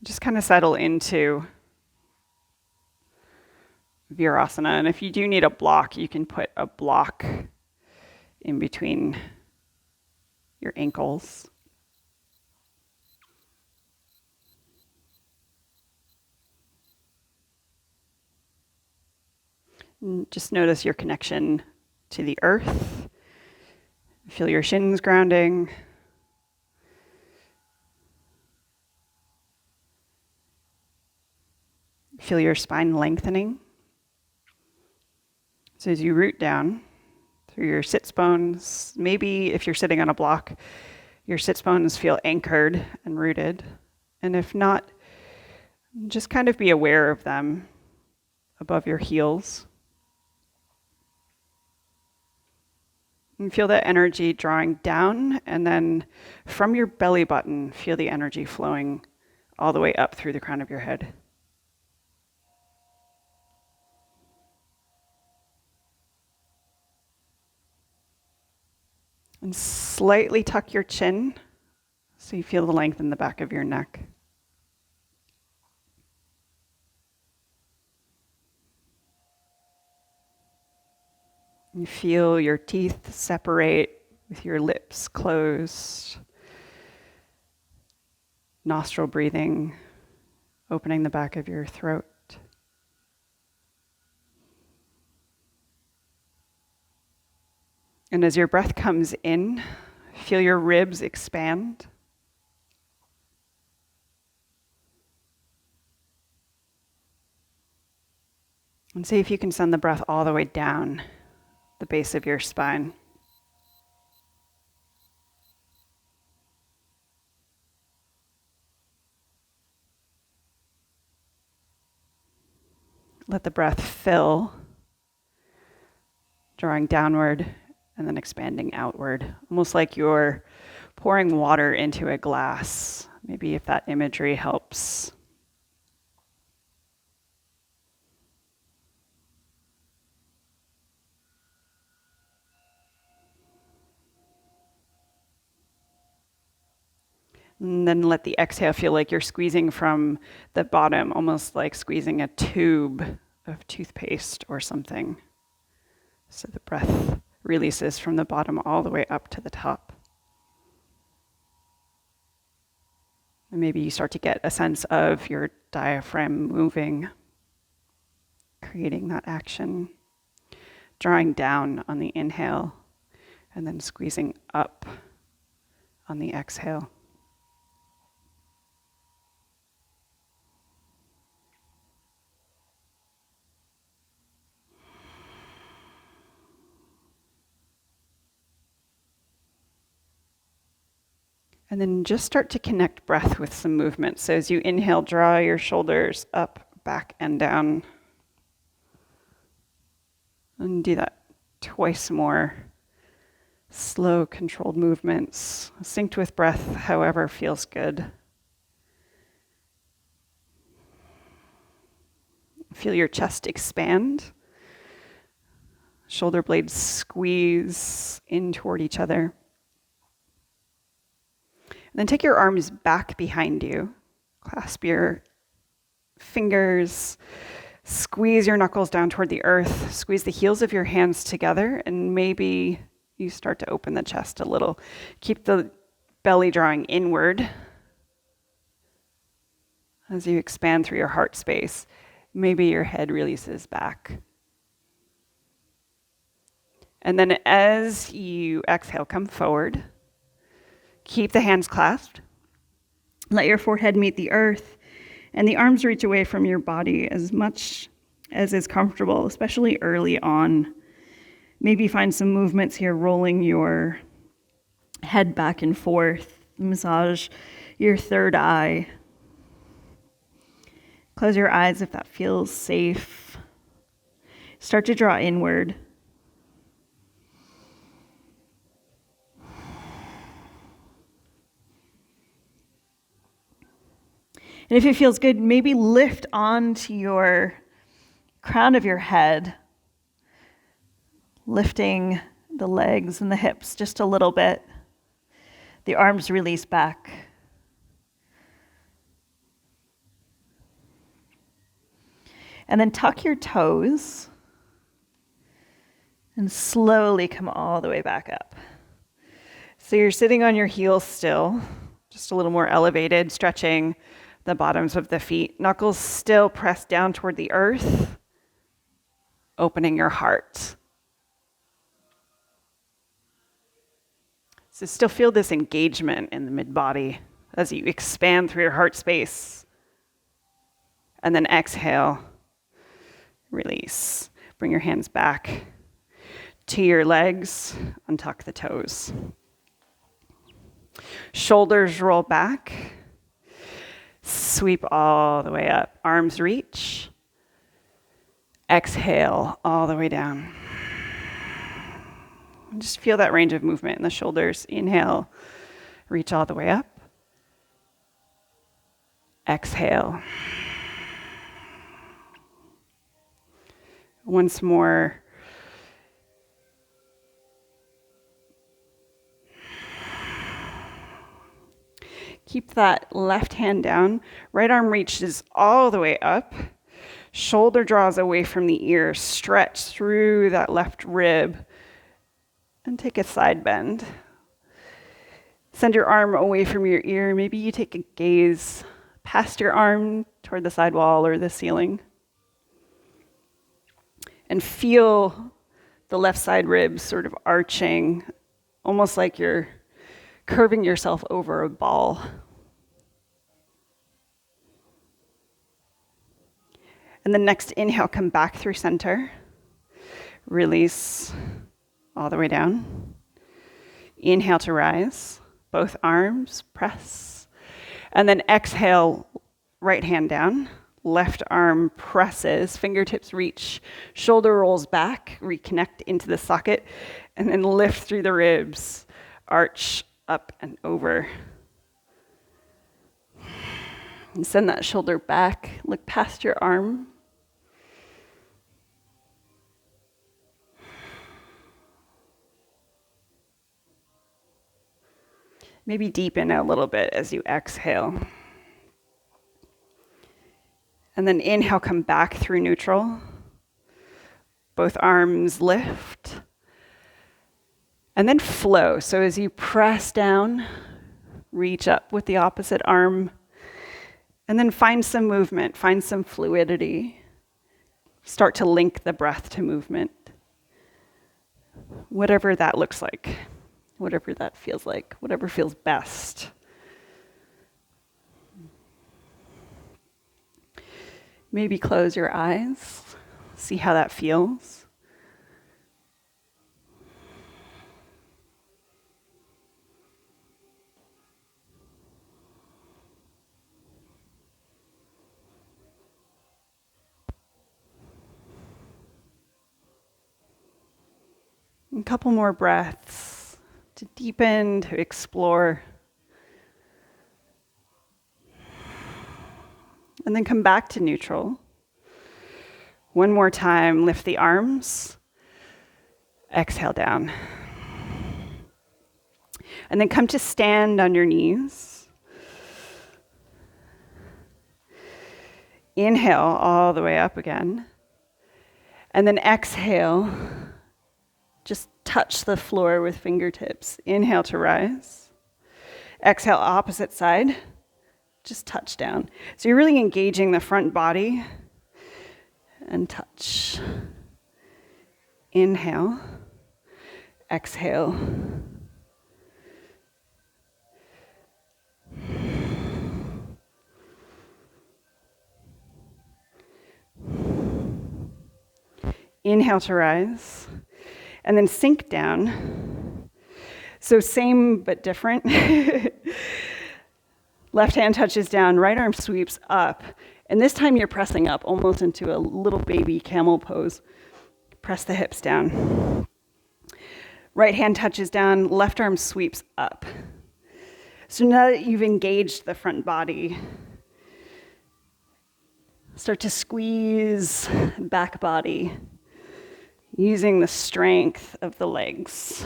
Just kind of settle into Virasana. And if you do need a block, you can put a block in between your ankles. And just notice your connection to the earth. Feel your shins grounding. Feel your spine lengthening. So as you root down through your sits bones, maybe if you're sitting on a block, your sits bones feel anchored and rooted. And if not, just kind of be aware of them above your heels. And feel that energy drawing down, and then from your belly button, feel the energy flowing all the way up through the crown of your head. And slightly tuck your chin so you feel the length in the back of your neck. You feel your teeth separate with your lips closed. Nostril breathing, opening the back of your throat. And as your breath comes in, feel your ribs expand. And see if you can send the breath all the way down the base of your spine. Let the breath fill, drawing downward and then expanding outward, almost like you're pouring water into a glass. Maybe if that imagery helps. And then let the exhale feel like you're squeezing from the bottom, almost like squeezing a tube of toothpaste or something. So the breath releases from the bottom all the way up to the top. And maybe you start to get a sense of your diaphragm moving, creating that action, drawing down on the inhale, and then squeezing up on the exhale. And then just start to connect breath with some movement. So as you inhale, draw your shoulders up, back, and down. And do that twice more. Slow, controlled movements, synced with breath, however feels good. Feel your chest expand. Shoulder blades squeeze in toward each other. And then take your arms back behind you. Clasp your fingers. Squeeze your knuckles down toward the earth. Squeeze the heels of your hands together, and maybe you start to open the chest a little. Keep the belly drawing inward as you expand through your heart space. Maybe your head releases back. And then as you exhale, come forward. Keep the hands clasped. Let your forehead meet the earth, and the arms reach away from your body as much as is comfortable, especially early on. Maybe find some movements here, rolling your head back and forth. Massage your third eye. Close your eyes if that feels safe. Start to draw inward. And if it feels good, maybe lift onto your crown of your head, lifting the legs and the hips just a little bit. The arms release back. And then tuck your toes and slowly come all the way back up. So you're sitting on your heels still, just a little more elevated, stretching the bottoms of the feet. Knuckles still pressed down toward the earth, opening your heart. So still feel this engagement in the mid-body as you expand through your heart space. And then exhale, release. Bring your hands back to your legs, untuck the toes. Shoulders roll back. Sweep all the way up. Arms reach. Exhale all the way down. Just feel that range of movement in the shoulders. Inhale, reach all the way up. Exhale. Once more. Keep that left hand down. Right arm reaches all the way up. Shoulder draws away from the ear. Stretch through that left rib. And take a side bend. Send your arm away from your ear. Maybe you take a gaze past your arm toward the side wall or the ceiling. And feel the left side ribs sort of arching, almost like you're curving yourself over a ball. And the next inhale, come back through center. Release all the way down. Inhale to rise. Both arms, press. And then exhale, right hand down. Left arm presses, fingertips reach, shoulder rolls back, reconnect into the socket, and then lift through the ribs, arch up and over. And send that shoulder back, look past your arm. Maybe deepen a little bit as you exhale. And then inhale, come back through neutral. Both arms lift. And then flow. So as you press down, reach up with the opposite arm. And then find some movement, find some fluidity. Start to link the breath to movement. Whatever that looks like, whatever that feels like, whatever feels best. Maybe close your eyes, see how that feels. A couple more breaths to deepen, to explore. And then come back to neutral. One more time, lift the arms. Exhale down. And then come to stand on your knees. Inhale all the way up again. And then exhale. Just touch the floor with fingertips. Inhale to rise. Exhale, opposite side. Just touch down. So you're really engaging the front body and touch. Inhale. Exhale. Inhale to rise. And then sink down. So same but different. Left hand touches down, right arm sweeps up. And this time you're pressing up, almost into a little baby camel pose. Press the hips down. Right hand touches down, left arm sweeps up. So now that you've engaged the front body, start to squeeze back body, using the strength of the legs.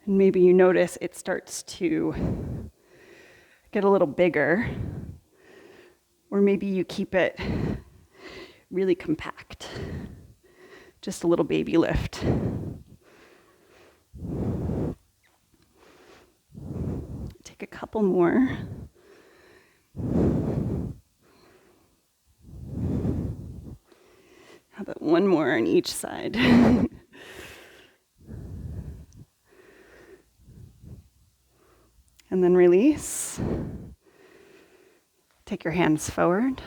And maybe you notice it starts to get a little bigger, or maybe you keep it really compact. Just a little baby lift. Take a couple more. How about one more on each side? And then release. Take your hands forward.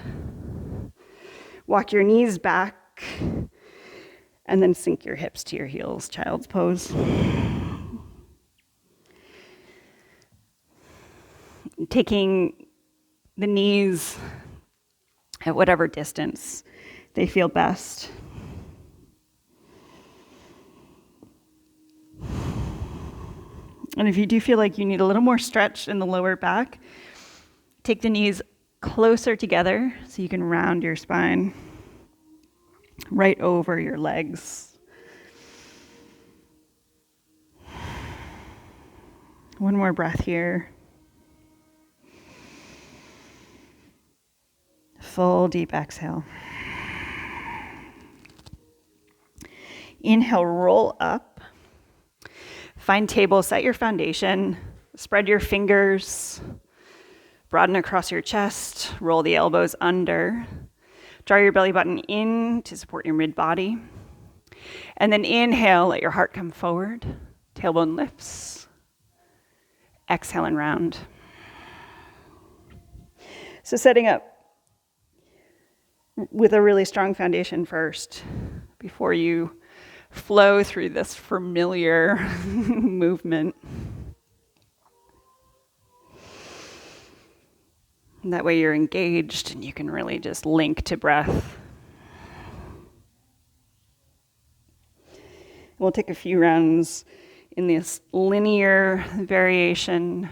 Walk your knees back. And then sink your hips to your heels, child's pose. Taking the knees at whatever distance they feel best. And if you do feel like you need a little more stretch in the lower back, take the knees closer together so you can round your spine right over your legs. One more breath here. Full deep exhale. Inhale, roll up. Find table, set your foundation, spread your fingers, broaden across your chest, roll the elbows under. Draw your belly button in to support your mid-body. And then inhale, let your heart come forward. Tailbone lifts. Exhale and round. So setting up with a really strong foundation first before you flow through this familiar movement. And that way you're engaged and you can really just link to breath. We'll take a few rounds in this linear variation.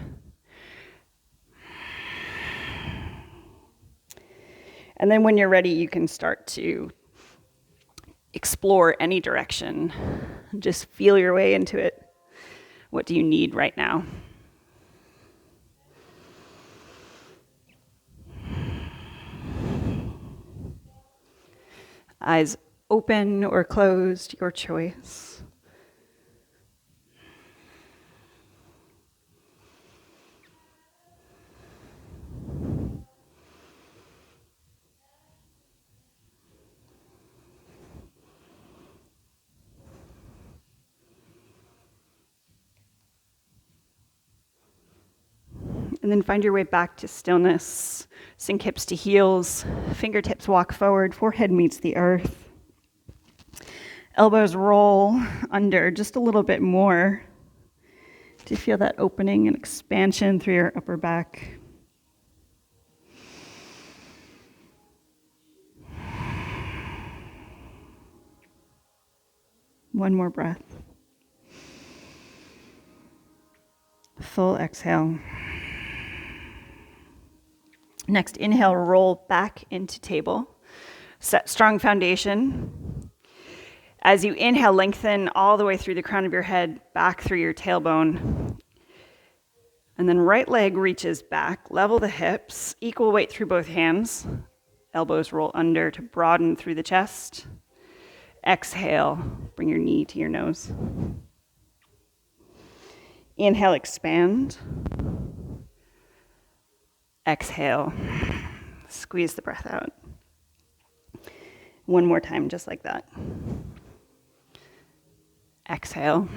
And then when you're ready, you can start to explore any direction. Just feel your way into it. What do you need right now? Eyes open or closed, your choice. And then find your way back to stillness. Sink hips to heels, fingertips walk forward, forehead meets the earth. Elbows roll under just a little bit more to feel that opening and expansion through your upper back. One more breath. Full exhale. Next, inhale, roll back into table. Set strong foundation. As you inhale, lengthen all the way through the crown of your head, back through your tailbone. And then right leg reaches back, level the hips, equal weight through both hands. Elbows roll under to broaden through the chest. Exhale, bring your knee to your nose. Inhale, expand. Exhale, squeeze the breath out. One more time, just like that. Exhale.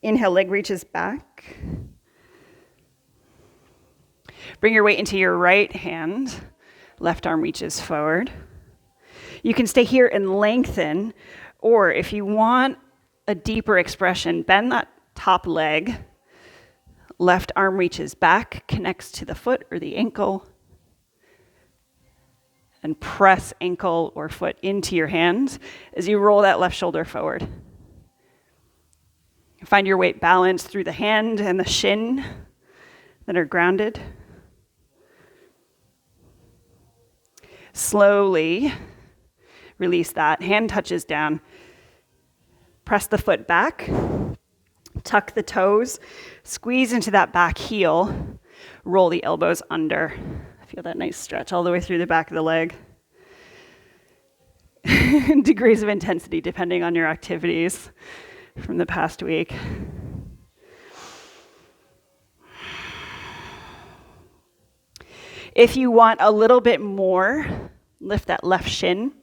Inhale, leg reaches back. Bring your weight into your right hand. Left arm reaches forward. You can stay here and lengthen, or if you want a deeper expression, bend that top leg. Left arm reaches back, connects to the foot or the ankle, and press ankle or foot into your hands as you roll that left shoulder forward. Find your weight balanced through the hand and the shin that are grounded. Slowly release that. Hand touches down. Press the foot back. Tuck the toes, squeeze into that back heel, roll the elbows under. Feel that nice stretch all the way through the back of the leg. Degrees of intensity depending on your activities from the past week. If you want a little bit more, lift that left shin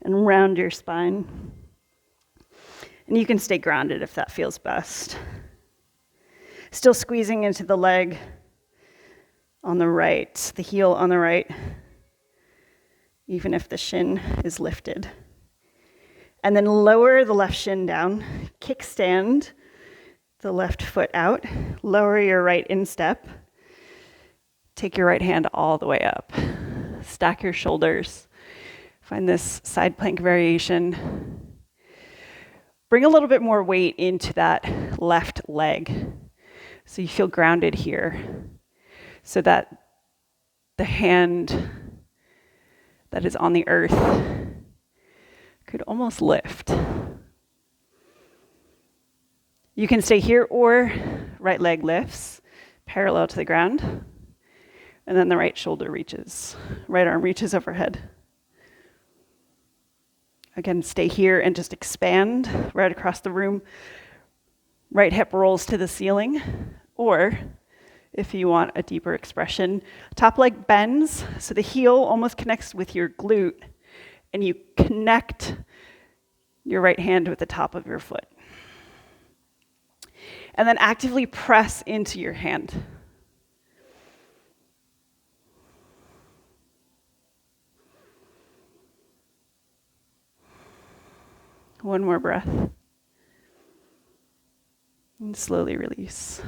and round your spine. And you can stay grounded if that feels best. Still squeezing into the leg on the right, the heel on the right, even if the shin is lifted. And then lower the left shin down, kickstand the left foot out, lower your right instep, take your right hand all the way up, stack your shoulders, find this side plank variation. Bring a little bit more weight into that left leg so you feel grounded here, so that the hand that is on the earth could almost lift. You can stay here, or right leg lifts parallel to the ground, and then the right shoulder reaches, right arm reaches overhead. Again, stay here and just expand right across the room. Right hip rolls to the ceiling, or if you want a deeper expression, top leg bends so the heel almost connects with your glute, and you connect your right hand with the top of your foot. And then actively press into your hand. One more breath. And slowly release.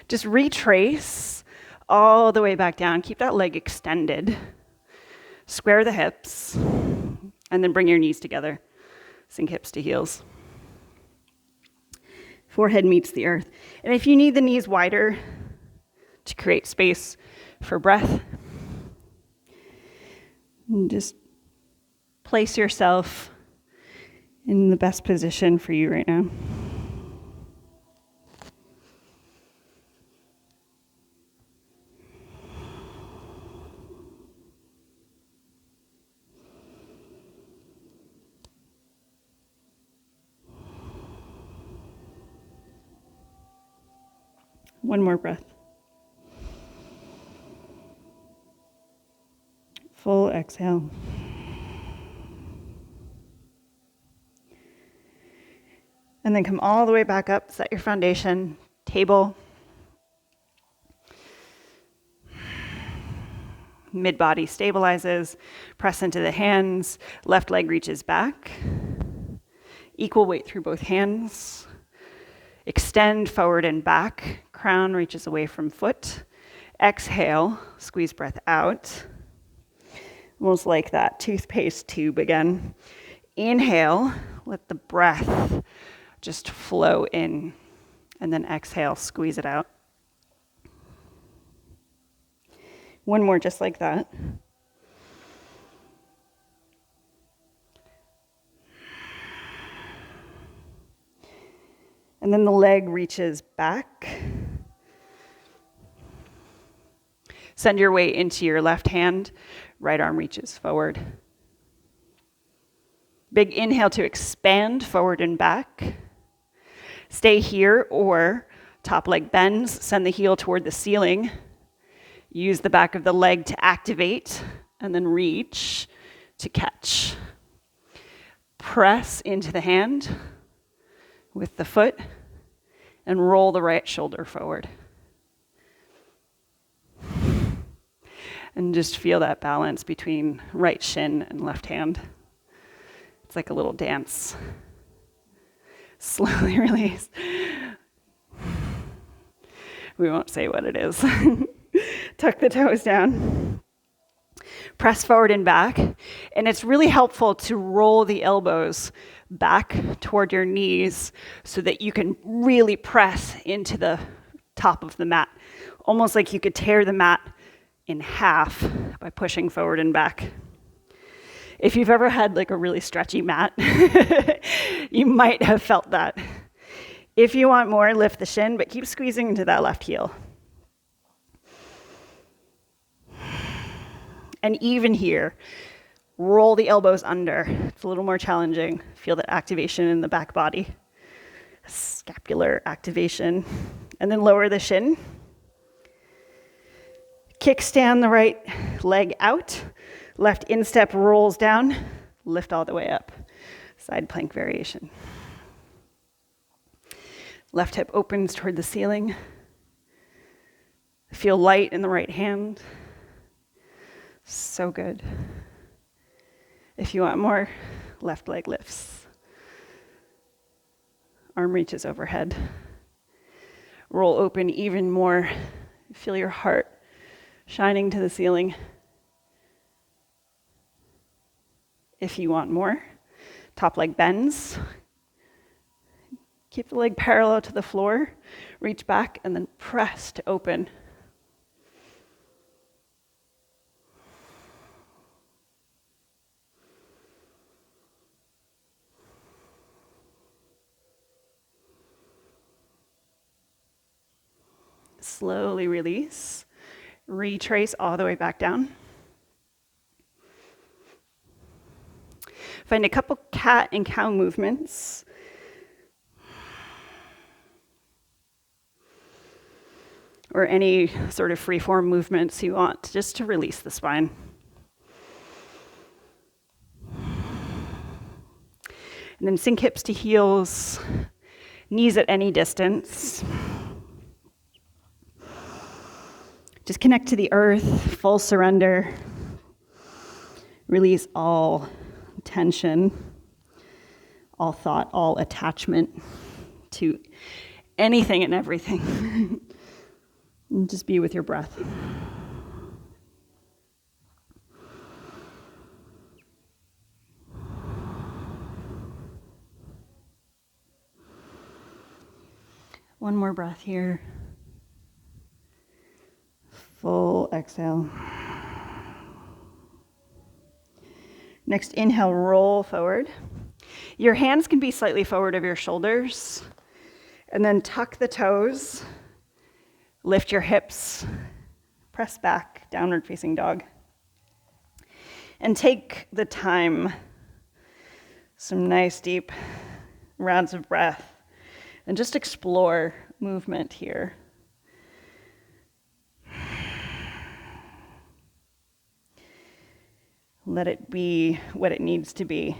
Just retrace all the way back down. Keep that leg extended. Square the hips. And then bring your knees together. Sink hips to heels. Forehead meets the earth. And if you need the knees wider to create space for breath, just place yourself in the best position for you right now. One more breath. Full exhale. And then come all the way back up, set your foundation, table. Mid-body stabilizes, press into the hands, left leg reaches back. Equal weight through both hands. Extend forward and back, crown reaches away from foot. Exhale, squeeze breath out. Almost like that toothpaste tube again. Inhale, let the breath just flow in, and then exhale, squeeze it out. One more just like that. And then the leg reaches back. Send your weight into your left hand, right arm reaches forward. Big inhale to expand forward and back. Stay here, or top leg bends, send the heel toward the ceiling. Use the back of the leg to activate, and then reach to catch. Press into the hand with the foot, and roll the right shoulder forward. And just feel that balance between right shin and left hand. It's like a little dance. Slowly release. We won't say what it is. Tuck the toes down. Press forward and back. And it's really helpful to roll the elbows back toward your knees so that you can really press into the top of the mat. Almost like you could tear the mat in half by pushing forward and back. If you've ever had like a really stretchy mat, you might have felt that. If you want more, lift the shin, but keep squeezing into that left heel. And even here, roll the elbows under. It's a little more challenging. Feel that activation in the back body, scapular activation. And then lower the shin. Kickstand the right leg out. Left instep rolls down. Lift all the way up. Side plank variation. Left hip opens toward the ceiling. Feel light in the right hand. So good. If you want more, left leg lifts. Arm reaches overhead. Roll open even more. Feel your heart shining to the ceiling. If you want more, top leg bends. Keep the leg parallel to the floor. Reach back and then press to open. Slowly release. Retrace all the way back down. Find a couple cat and cow movements. Or any sort of free-form movements you want, just to release the spine. And then sink hips to heels, knees at any distance. Just connect to the earth, full surrender. Release all tension, all thought, all attachment to anything and everything. And just be with your breath. One more breath here. Full exhale. Next inhale, roll forward. Your hands can be slightly forward of your shoulders. And then tuck the toes. Lift your hips. Press back, downward facing dog. And take the time. Some nice deep rounds of breath. And just explore movement here. Let it be what it needs to be.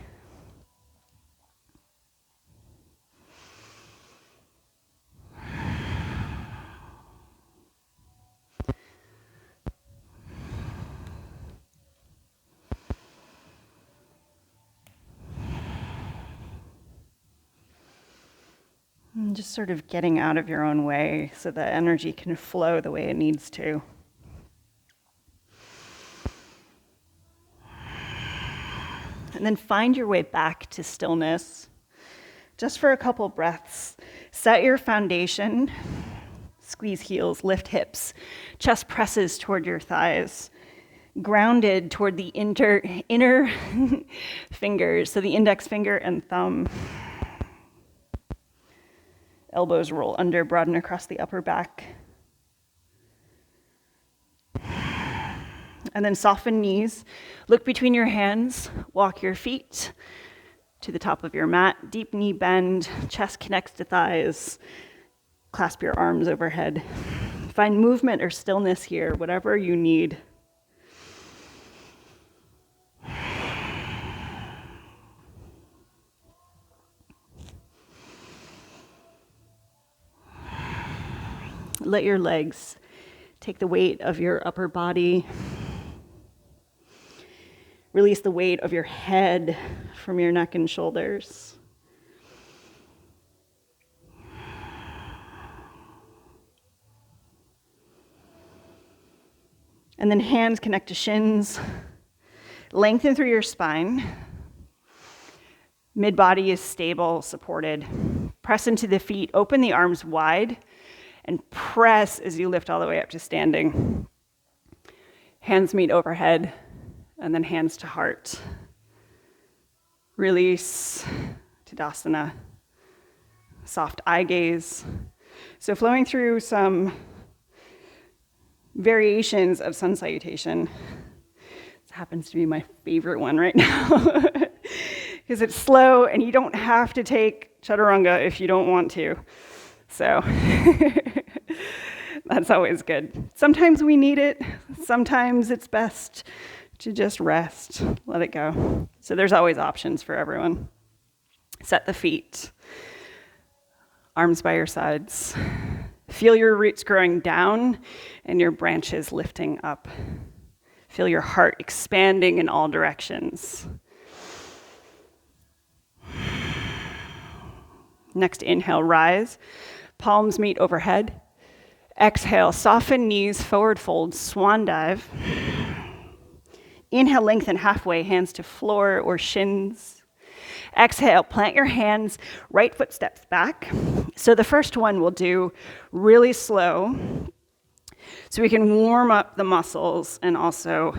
And just sort of getting out of your own way so that energy can flow the way it needs to. And then find your way back to stillness. Just for a couple breaths. Set your foundation. Squeeze heels, lift hips. Chest presses toward your thighs. Grounded toward the inner fingers, so the index finger and thumb. Elbows roll under, broaden across the upper back. And then soften knees. Look between your hands. Walk your feet to the top of your mat. Deep knee bend. Chest connects to thighs. Clasp your arms overhead. Find movement or stillness here, whatever you need. Let your legs take the weight of your upper body. Release the weight of your head from your neck and shoulders. And then hands connect to shins. Lengthen through your spine. Mid-body is stable, supported. Press into the feet, open the arms wide, and press as you lift all the way up to standing. Hands meet overhead, and then hands to heart. Release, Tadasana. soft eye gaze. So flowing through some variations of sun salutation. This happens to be my favorite one right now because it's slow and you don't have to take chaturanga if you don't want to. So that's always good. Sometimes we need it. Sometimes it's best to just rest, let it go. So there's always options for everyone. Set the feet, arms by your sides. Feel your roots growing down and your branches lifting up. Feel your heart expanding in all directions. Next inhale, rise. Palms meet overhead. Exhale, soften knees, forward fold, swan dive. Inhale, lengthen halfway, hands to floor or shins. Exhale, plant your hands, right foot steps back. So the first one we'll do really slow so we can warm up the muscles and also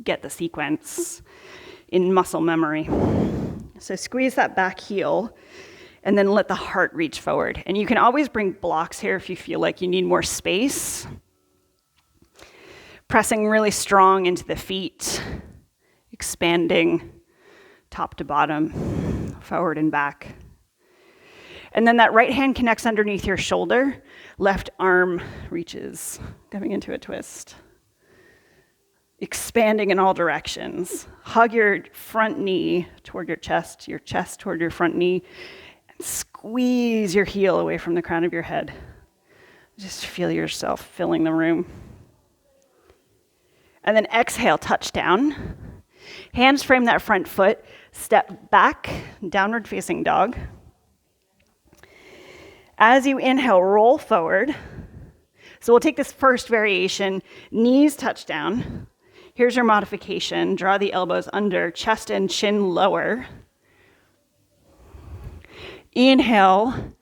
get the sequence in muscle memory. So squeeze that back heel and then let the heart reach forward. And you can always bring blocks here if you feel like you need more space. Pressing really strong into the feet, expanding top to bottom, forward and back. And then that right hand connects underneath your shoulder, left arm reaches, coming into a twist. Expanding in all directions. Hug your front knee toward your chest toward your front knee, and squeeze your heel away from the crown of your head. Just feel yourself filling the room. And then exhale, touch down. Hands frame that front foot, step back, downward facing dog. As you inhale, roll forward. So we'll take this first variation, knees touch down. Here's your modification. Draw the elbows under, chest and chin lower. Inhale,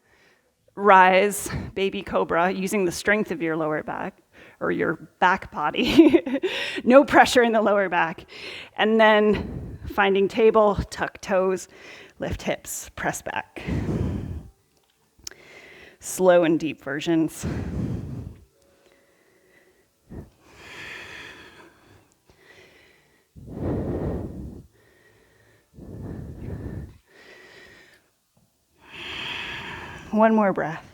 rise, baby cobra, using the strength of your lower back or your back body. No pressure in the lower back. And then finding table, tuck toes, lift hips, press back. Slow and deep versions. One more breath.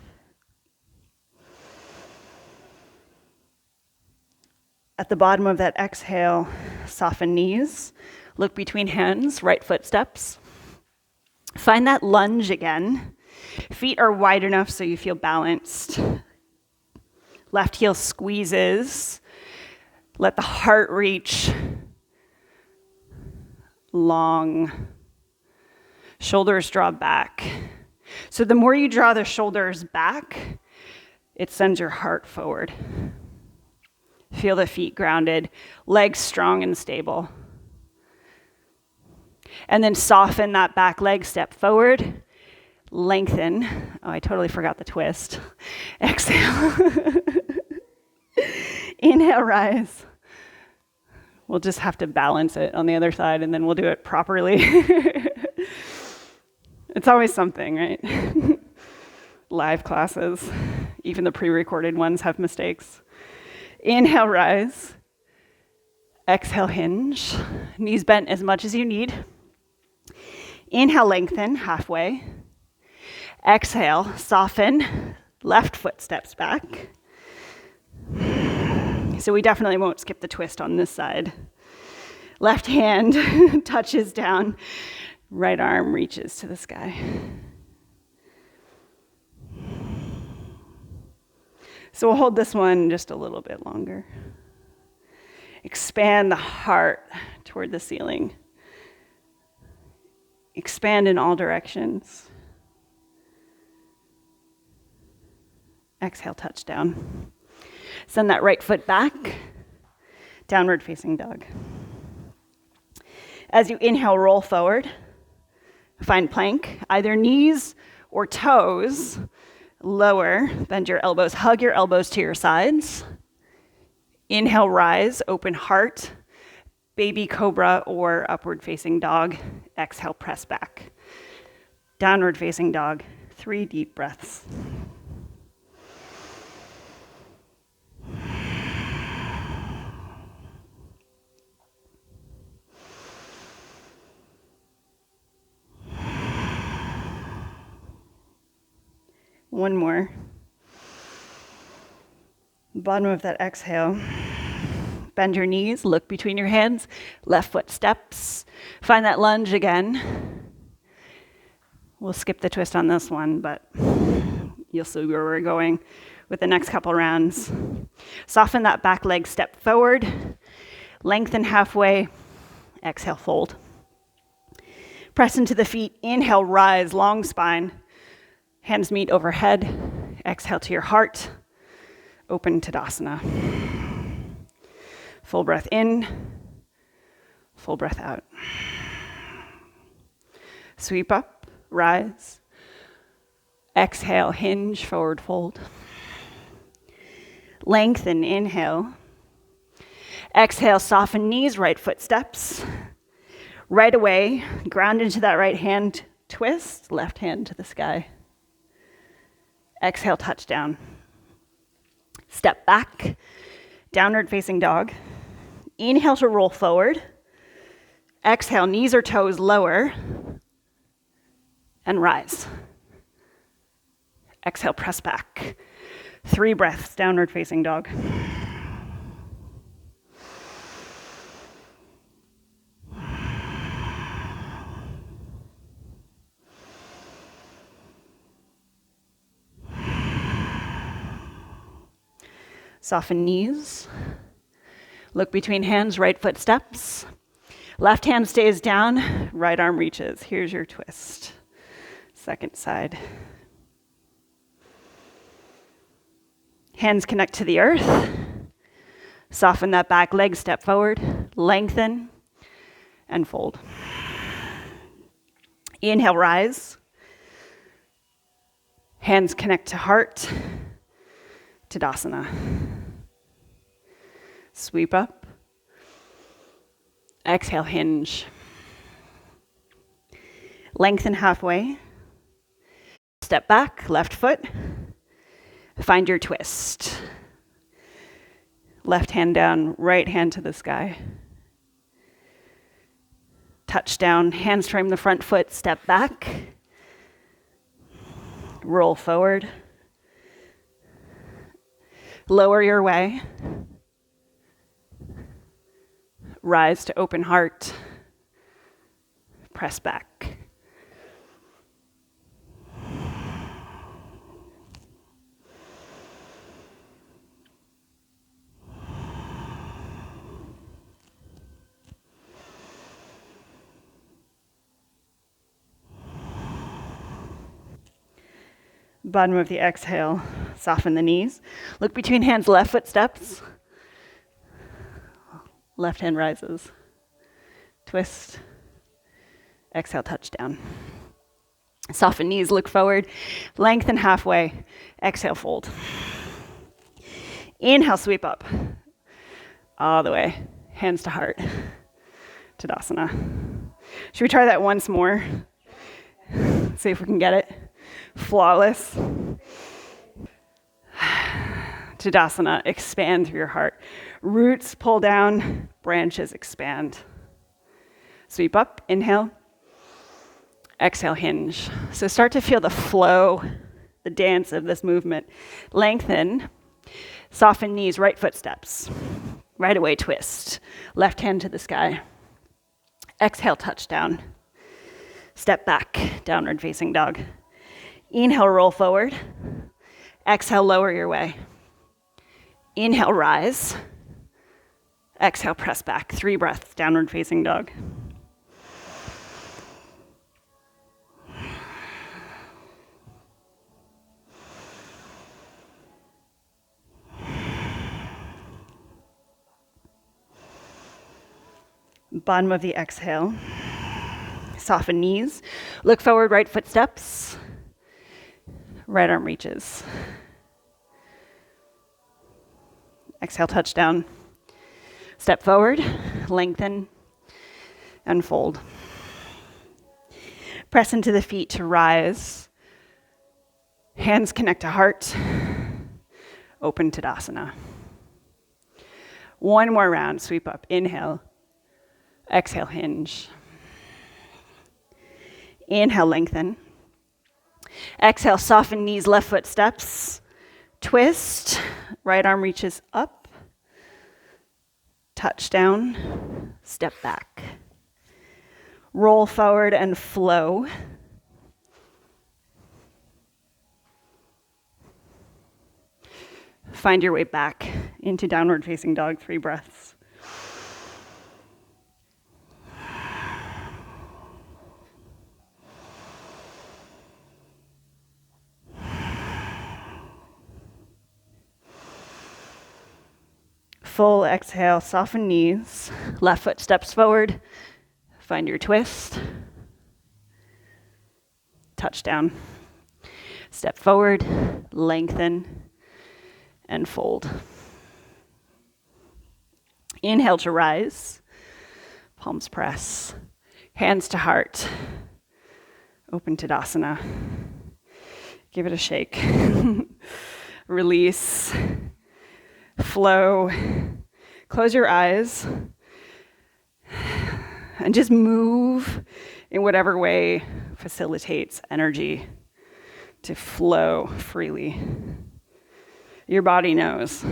At the bottom of that exhale, soften knees, look between hands, right foot steps. Find that lunge again. Feet are wide enough so you feel balanced. Left heel squeezes. Let the heart reach long. Shoulders draw back. So the more you draw the shoulders back, it sends your heart forward. Feel the feet grounded, legs strong and stable. And then soften that back leg, step forward, lengthen. Oh, I totally forgot the twist. Exhale. Inhale, rise. We'll just have to balance it on the other side and then we'll do it properly. It's always something, right? Live classes, even the pre-recorded ones have mistakes. Inhale, rise. Exhale, hinge. Knees bent as much as you need. Inhale, lengthen halfway. Exhale, soften. Left foot steps back. So we definitely won't skip the twist on this side. Left hand touches down. Right arm reaches to the sky. So we'll hold this one just a little bit longer. Expand the heart toward the ceiling. Expand in all directions. Exhale, touch down. Send that right foot back. Downward facing dog. As you inhale, roll forward. Find plank, either knees or toes. Lower, bend your elbows, hug your elbows to your sides. Inhale, rise, open heart, baby cobra or upward facing dog. Exhale, press back. Downward facing dog, 3 deep breaths. One more. Bottom of that exhale. Bend your knees, look between your hands, left foot steps. Find that lunge again. We'll skip the twist on this one, but you'll see where we're going with the next couple rounds. Soften that back leg, step forward, lengthen halfway, exhale, fold. Press into the feet, inhale, rise, long spine. Hands meet overhead, exhale to your heart, open Tadasana. Full breath in, full breath out. Sweep up, rise. Exhale, hinge, forward fold. Lengthen, inhale. Exhale, soften knees, right foot steps. Right away, ground into that right hand, twist, left hand to the sky. Exhale, touch down. Step back, downward facing dog. Inhale to roll forward. Exhale, knees or toes lower. And rise. Exhale, press back. 3 breaths, downward facing dog. Soften knees. Look between hands, right foot steps. Left hand stays down, right arm reaches. Here's your twist. Second side. Hands connect to the earth. Soften that back leg, step forward, lengthen, and fold. Inhale, rise. Hands connect to heart. Tadasana. Sweep up. Exhale, hinge. Lengthen halfway. Step back, left foot. Find your twist. Left hand down, right hand to the sky. Touch down, hands frame the front foot, step back. Roll forward. Lower your way. Rise to open heart. Press back. Bottom of the exhale, soften the knees. Look between hands, left foot steps. Left hand rises. Twist. Exhale, touch down. Soften knees, look forward. Lengthen halfway. Exhale, fold. Inhale, sweep up. All the way. Hands to heart. Tadasana. Should we try that once more? See if we can get it. Flawless. Tadasana, expand through your heart. Roots pull down, branches expand. Sweep up, inhale. Exhale, hinge. So start to feel the flow, the dance of this movement. Lengthen, soften knees, right foot steps. Right away, twist. Left hand to the sky. Exhale, touch down. Step back, downward facing dog. Inhale, roll forward. Exhale, lower your way. Inhale, rise. Exhale, press back. 3 breaths, downward facing dog. Bottom of the exhale. Soften knees. Look forward, right foot steps. Right arm reaches. Exhale, touch down. Step forward, lengthen, and fold. Press into the feet to rise. Hands connect to heart. Open Tadasana. One more round, sweep up. Inhale. Exhale, hinge. Inhale, lengthen. Exhale, soften knees, left foot steps. Twist. Right arm reaches up. Touch down. Step back. Roll forward and flow. Find your way back into downward facing dog, 3 breaths. Full exhale, soften knees, left foot steps forward, find your twist, touch down, step forward, lengthen, and fold. Inhale to rise, palms press, hands to heart, open Tadasana. Give it a shake. Release, flow, close your eyes, and just move in whatever way facilitates energy to flow freely. Your body knows.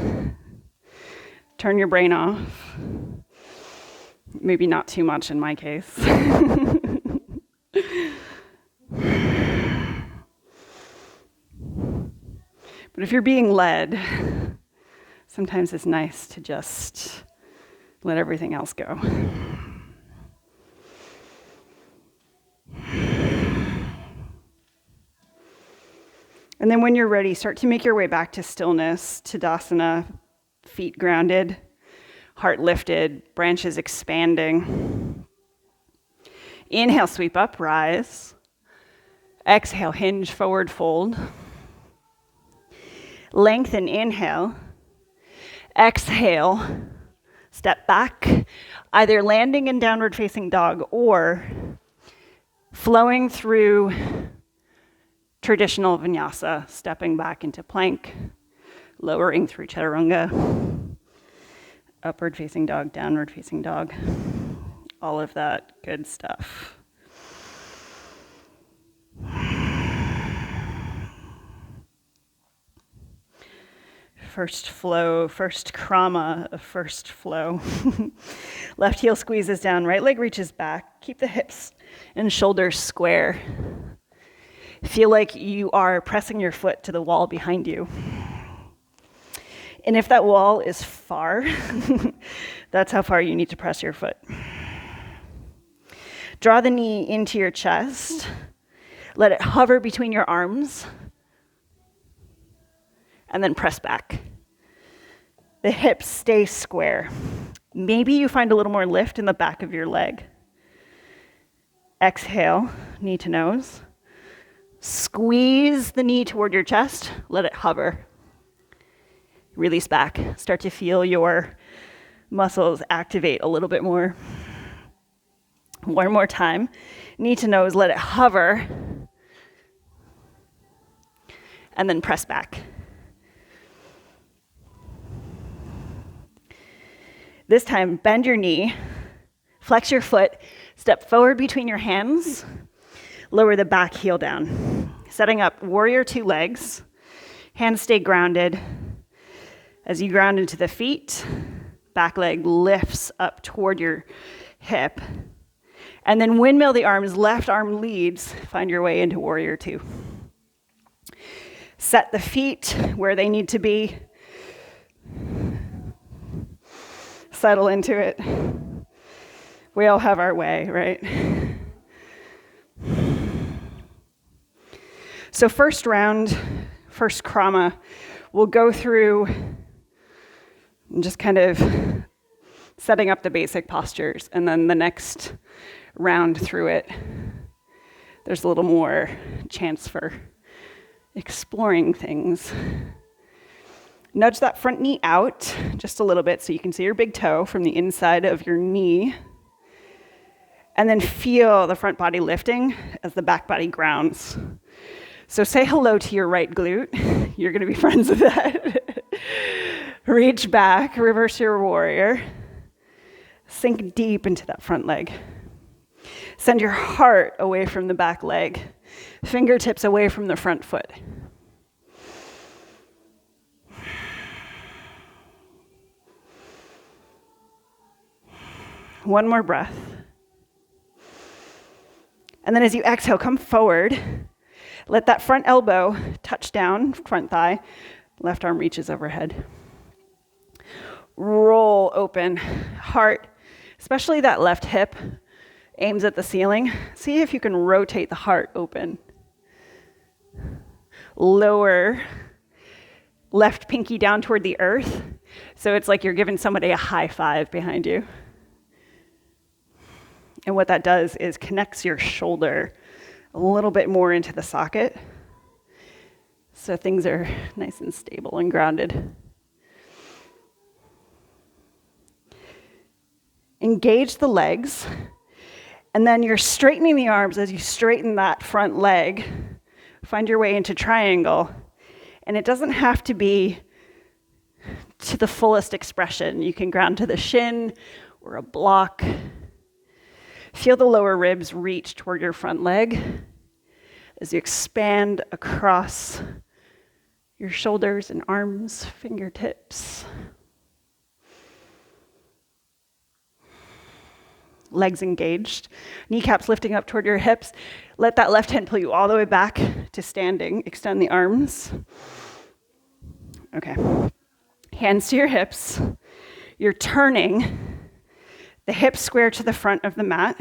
Turn your brain off. Maybe not too much in my case. But if you're being led, sometimes it's nice to just let everything else go. And then when you're ready, start to make your way back to stillness, Tadasana, feet grounded, heart lifted, branches expanding. Inhale, sweep up, rise. Exhale, hinge, forward fold. Lengthen, inhale. Exhale, step back, either landing in downward facing dog or flowing through traditional vinyasa, stepping back into plank, lowering through chaturanga, upward facing dog, downward facing dog, all of that good stuff. First flow, first krama, first flow. Left heel squeezes down, right leg reaches back. Keep the hips and shoulders square. Feel like you are pressing your foot to the wall behind you. And if that wall is far, that's how far you need to press your foot. Draw the knee into your chest. Let it hover between your arms. And then press back. The hips stay square. Maybe you find a little more lift in the back of your leg. Exhale, knee to nose. Squeeze the knee toward your chest. Let it hover. Release back. Start to feel your muscles activate a little bit more. One more time. Knee to nose, let it hover. And then press back. This time, bend your knee, flex your foot, step forward between your hands, lower the back heel down. Setting up warrior 2 legs, hands stay grounded. As you ground into the feet, back leg lifts up toward your hip. And then windmill the arms, left arm leads, find your way into warrior 2. Set the feet where they need to be. Settle into it. We all have our way, right? So first round, first krama, we'll go through just kind of setting up the basic postures. And then the next round through it, there's a little more chance for exploring things. Nudge that front knee out just a little bit so you can see your big toe from the inside of your knee. And then feel the front body lifting as the back body grounds. So say hello to your right glute. You're going to be friends with that. Reach back, reverse your warrior. Sink deep into that front leg. Send your heart away from the back leg. Fingertips away from the front foot. One more breath. And then as you exhale, come forward. Let that front elbow touch down, front thigh. Left arm reaches overhead. Roll open. Heart, especially that left hip, aims at the ceiling. See if you can rotate the heart open. Lower left pinky down toward the earth. So it's like you're giving somebody a high five behind you. And what that does is connects your shoulder a little bit more into the socket. So things are nice and stable and grounded. Engage the legs. And then you're straightening the arms as you straighten that front leg. Find your way into triangle. And it doesn't have to be to the fullest expression. You can ground to the shin or a block. Feel the lower ribs reach toward your front leg as you expand across your shoulders and arms, fingertips. Legs engaged, kneecaps lifting up toward your hips. Let that left hand pull you all the way back to standing. Extend the arms. Okay. Hands to your hips. You're turning the hips square to the front of the mat,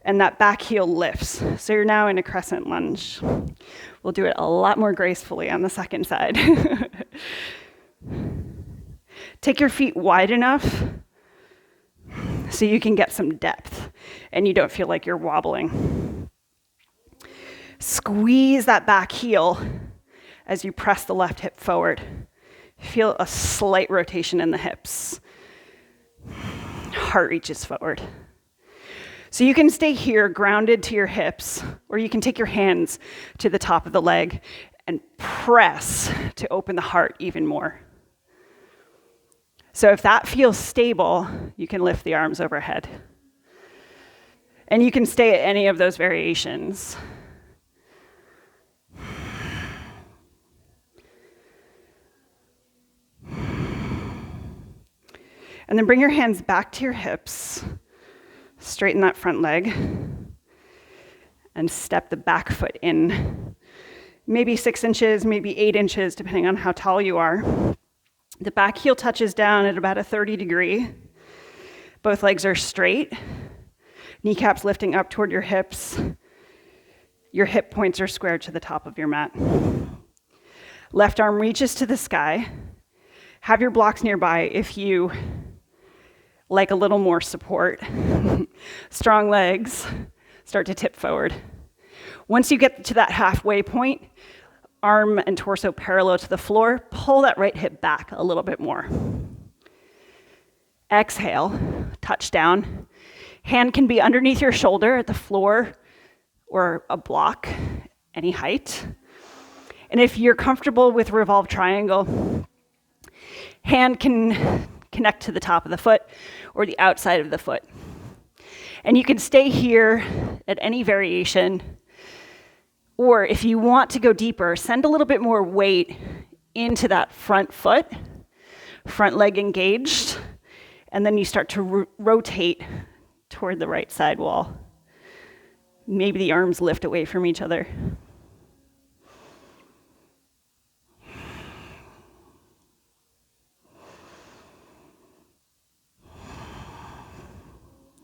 and that back heel lifts. So you're now in a crescent lunge. We'll do it a lot more gracefully on the second side. Take your feet wide enough so you can get some depth and you don't feel like you're wobbling. Squeeze that back heel as you press the left hip forward. Feel a slight rotation in the hips. Heart reaches forward. So you can stay here grounded to your hips, or you can take your hands to the top of the leg and press to open the heart even more. So if that feels stable, you can lift the arms overhead. And you can stay at any of those variations. And then bring your hands back to your hips. Straighten that front leg. And step the back foot in. Maybe 6 inches, maybe 8 inches, depending on how tall you are. The back heel touches down at about a 30 degree. Both legs are straight. Kneecaps lifting up toward your hips. Your hip points are squared to the top of your mat. Left arm reaches to the sky. Have your blocks nearby if you like a little more support. Strong legs start to tip forward. Once you get to that halfway point, arm and torso parallel to the floor, pull that right hip back a little bit more. Exhale, touch down. Hand can be underneath your shoulder at the floor or a block, any height. And if you're comfortable with revolved triangle, hand can connect to the top of the foot or the outside of the foot. And you can stay here at any variation. Or if you want to go deeper, send a little bit more weight into that front foot, front leg engaged, and then you start to rotate toward the right side wall. Maybe the arms lift away from each other.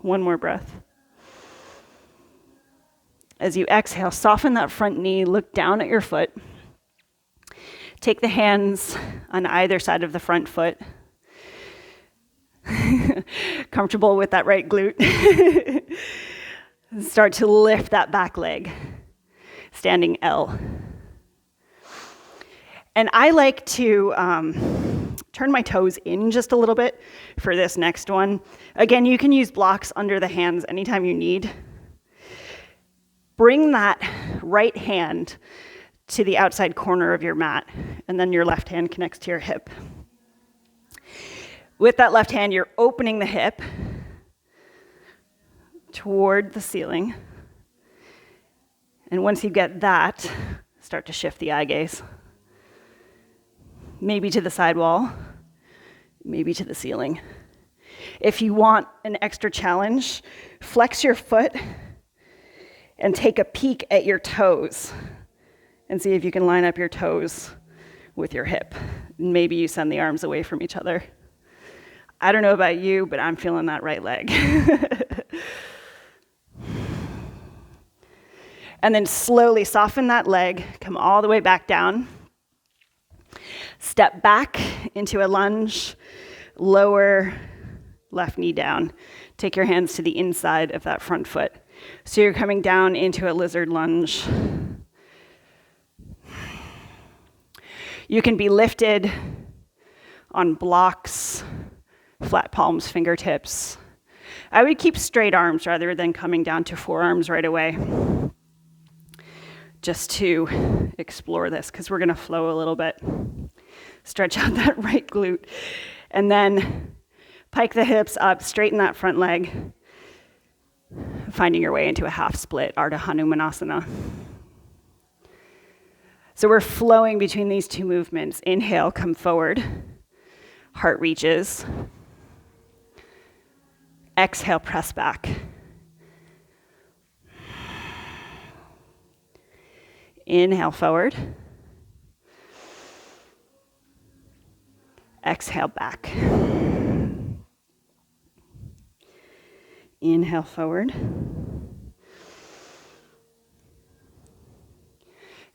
One more breath. As you exhale, soften that front knee, look down at your foot. Take the hands on either side of the front foot. Comfortable with that right glute. Start to lift that back leg, standing L. And I like to turn my toes in just a little bit for this next one. Again, you can use blocks under the hands anytime you need. Bring that right hand to the outside corner of your mat, and then your left hand connects to your hip. With that left hand, you're opening the hip toward the ceiling. And once you get that, start to shift the eye gaze. Maybe to the side wall, maybe to the ceiling. If you want an extra challenge, flex your foot and take a peek at your toes and see if you can line up your toes with your hip. Maybe you send the arms away from each other. I don't know about you, but I'm feeling that right leg. And then slowly soften that leg, come all the way back down. Step back into a lunge, lower left knee down. Take your hands to the inside of that front foot. So you're coming down into a lizard lunge. You can be lifted on blocks, flat palms, fingertips. I would keep straight arms rather than coming down to forearms right away, just to explore this, because we're going to flow a little bit. Stretch out that right glute. And then pike the hips up, straighten that front leg, finding your way into a half split, Ardha Hanumanasana. So we're flowing between these two movements. Inhale, come forward. Heart reaches. Exhale, press back. Inhale, forward. Exhale, back. Inhale, forward.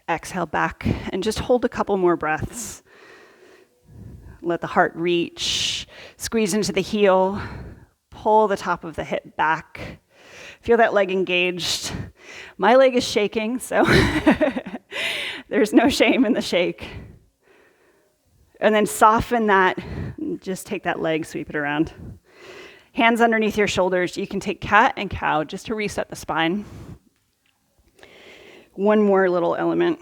Exhale, back. And just hold a couple more breaths. Let the heart reach. Squeeze into the heel. Pull the top of the hip back. Feel that leg engaged. My leg is shaking, so there's no shame in the shake. And then soften that. Just take that leg, sweep it around. Hands underneath your shoulders. You can take cat and cow just to reset the spine. One more little element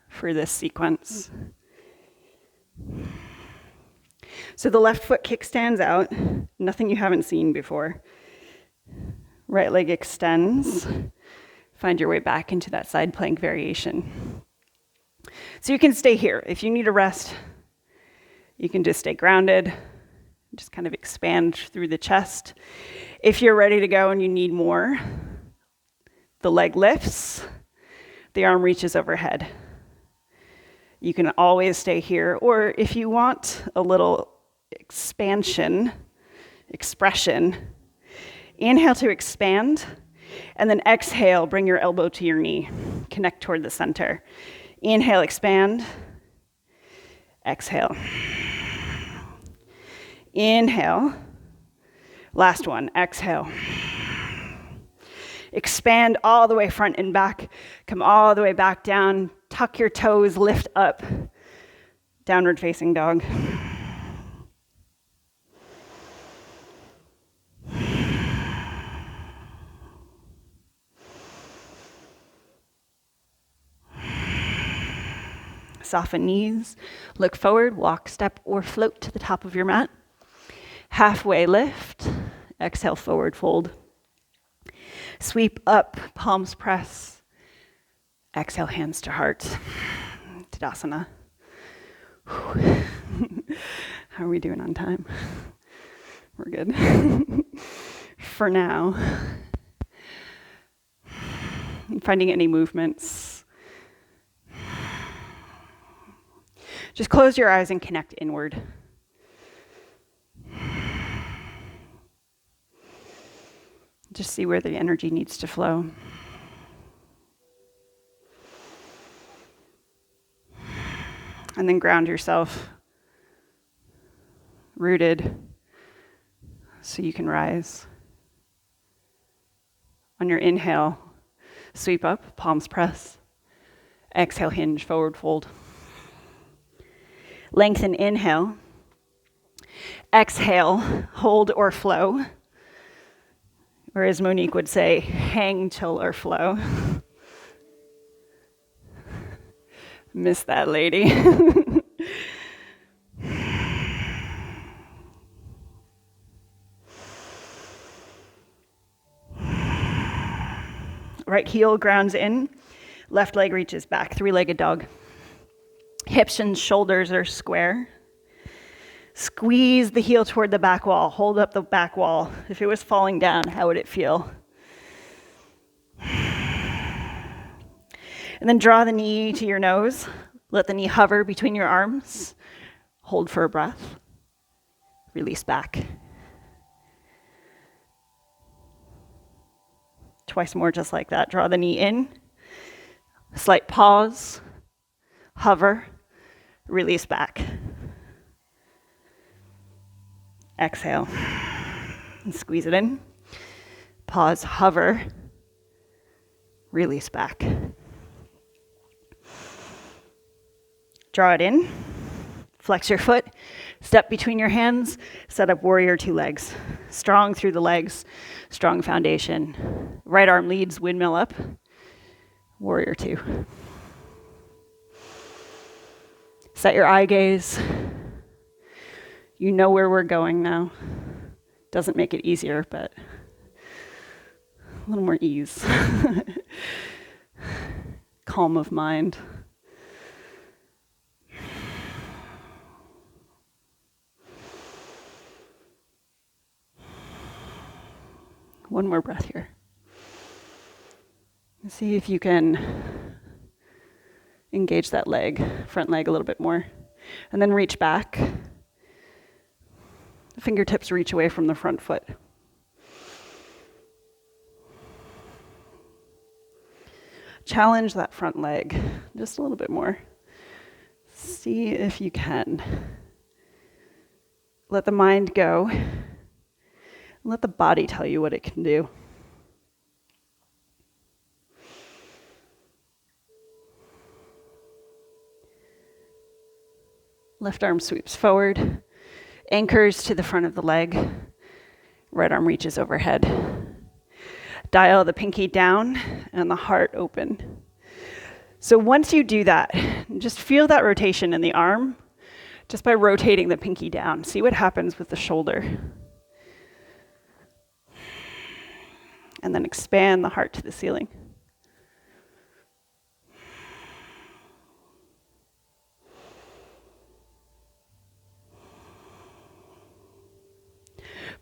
for this sequence. So the left foot kickstands out, nothing you haven't seen before. Right leg extends. Find your way back into that side plank variation. So you can stay here. If you need a rest, you can just stay grounded, just kind of expand through the chest. If you're ready to go and you need more, the leg lifts, the arm reaches overhead. You can always stay here, or if you want a little expression, inhale to expand, and then exhale, bring your elbow to your knee, connect toward the center. Inhale, expand, exhale. Inhale, last one, exhale. Expand all the way front and back, come all the way back down, tuck your toes, lift up, downward facing dog. Soften knees, look forward, walk, step, or float to the top of your mat. Halfway lift, exhale, forward fold. Sweep up, palms press. Exhale, hands to heart. Tadasana. How are we doing on time? We're good. For now. Finding any movements. Just close your eyes and connect inward. Just see where the energy needs to flow. And then ground yourself, rooted, so you can rise. On your inhale, sweep up, palms press. Exhale, hinge, forward fold. Lengthen, inhale. Exhale, hold or flow. Or as Monique would say, hang, chill, or flow. Miss that lady. Right heel grounds in, left leg reaches back, three-legged dog. Hips and shoulders are square. Squeeze the heel toward the back wall. Hold up the back wall. If it was falling down, how would it feel? And then draw the knee to your nose. Let the knee hover between your arms. Hold for a breath. Release back. Twice more just like that. Draw the knee in. Slight pause. Hover. Release back. Exhale. And squeeze it in. Pause. Hover. Release back. Draw it in. Flex your foot. Step between your hands. Set up warrior two legs. Strong through the legs. Strong foundation. Right arm leads, windmill up. Warrior two. Set your eye gaze. You know where we're going now. Doesn't make it easier, but a little more ease. Calm of mind. One more breath here. See if you can engage that leg, front leg a little bit more. And then reach back. The fingertips reach away from the front foot. Challenge that front leg just a little bit more. See if you can. Let the mind go. Let the body tell you what it can do. Left arm sweeps forward, anchors to the front of the leg. Right arm reaches overhead. Dial the pinky down and the heart open. So once you do that, just feel that rotation in the arm just by rotating the pinky down. See what happens with the shoulder. And then expand the heart to the ceiling.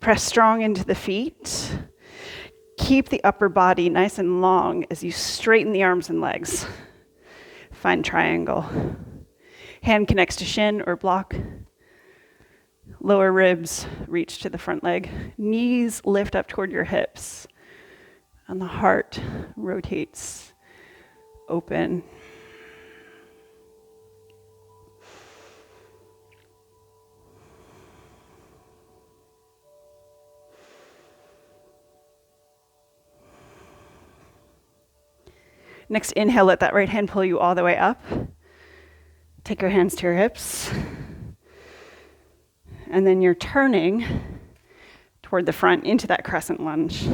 Press strong into the feet. Keep the upper body nice and long as you straighten the arms and legs. Find triangle. Hand connects to shin or block. Lower ribs reach to the front leg. Knees lift up toward your hips. And the heart rotates open. Next inhale, let that right hand pull you all the way up. Take your hands to your hips. And then you're turning toward the front into that crescent lunge.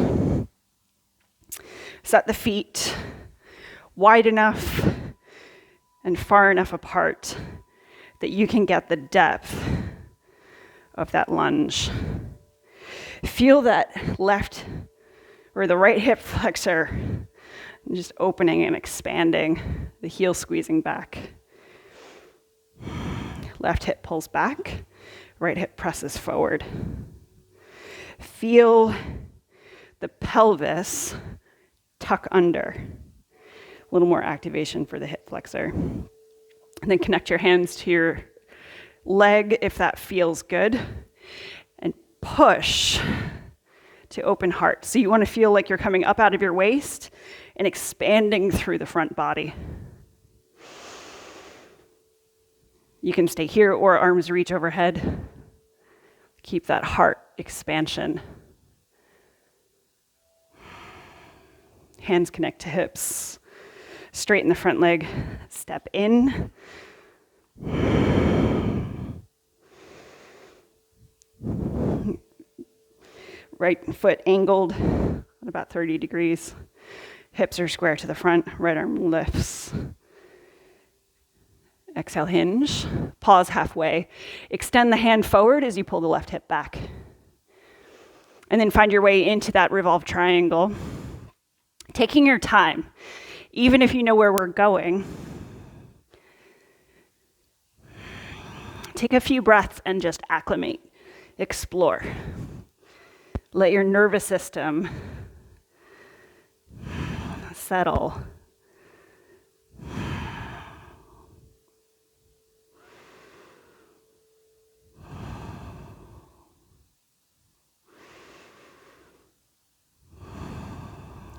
Set the feet wide enough and far enough apart that you can get the depth of that lunge. Feel that left or the right hip flexor just opening and expanding, the heel squeezing back. Left hip pulls back, right hip presses forward. Feel the pelvis tuck under. A little more activation for the hip flexor. And then connect your hands to your leg if that feels good. And push to open heart. So you want to feel like you're coming up out of your waist and expanding through the front body. You can stay here or arms reach overhead. Keep that heart expansion. Hands connect to hips. Straighten the front leg. Step in. Right foot angled at about 30 degrees. Hips are square to the front. Right arm lifts. Exhale, hinge. Pause halfway. Extend the hand forward as you pull the left hip back. And then find your way into that revolved triangle. Taking your time, even if you know where we're going. Take a few breaths and just acclimate. Explore. Let your nervous system settle.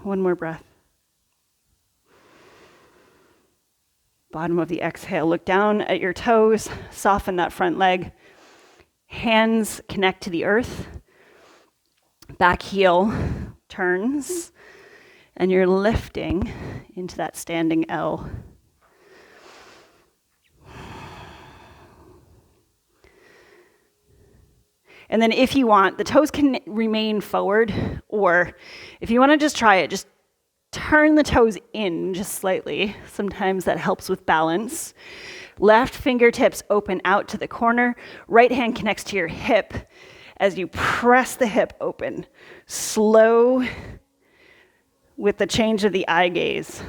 One more breath. Bottom of the exhale, look down at your toes, soften that front leg. Hands connect to the earth. Back heel turns, and you're lifting into that standing L. And then if you want, the toes can remain forward, or if you want to just try it, just turn the toes in just slightly. Sometimes that helps with balance. Left fingertips open out to the corner. Right hand connects to your hip as you press the hip open. Slow with the change of the eye gaze.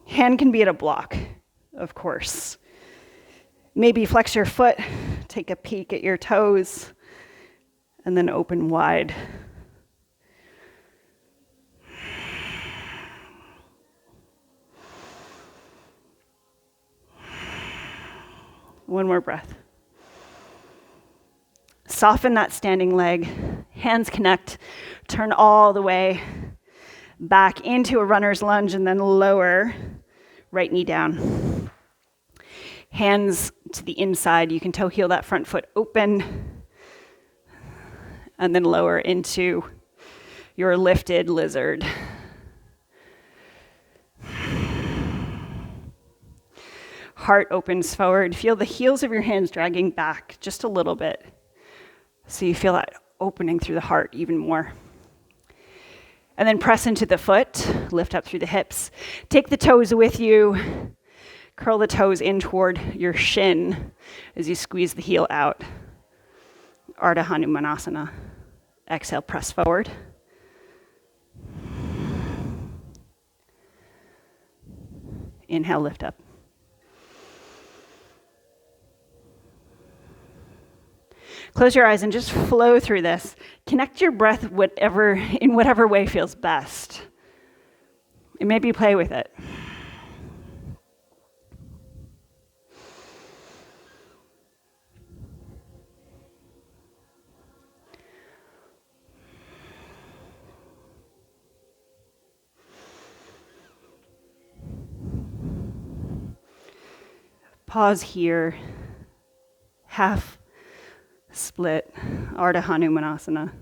Hand can be at a block, of course. Maybe flex your foot, take a peek at your toes, and then open wide. One more breath. Soften that standing leg. Hands connect. Turn all the way back into a runner's lunge and then lower. Right knee down. Hands to the inside. You can toe heel that front foot open. And then lower into your lifted lizard. Heart opens forward. Feel the heels of your hands dragging back just a little bit. So you feel that opening through the heart even more. And then press into the foot, lift up through the hips. Take the toes with you. Curl the toes in toward your shin as you squeeze the heel out. Ardha Hanumanasana. Exhale, press forward. Inhale, lift up. Close your eyes and just flow through this. Connect your breath in whatever way feels best. And maybe play with it. Pause here. Half split, Ardha Hanumanasana.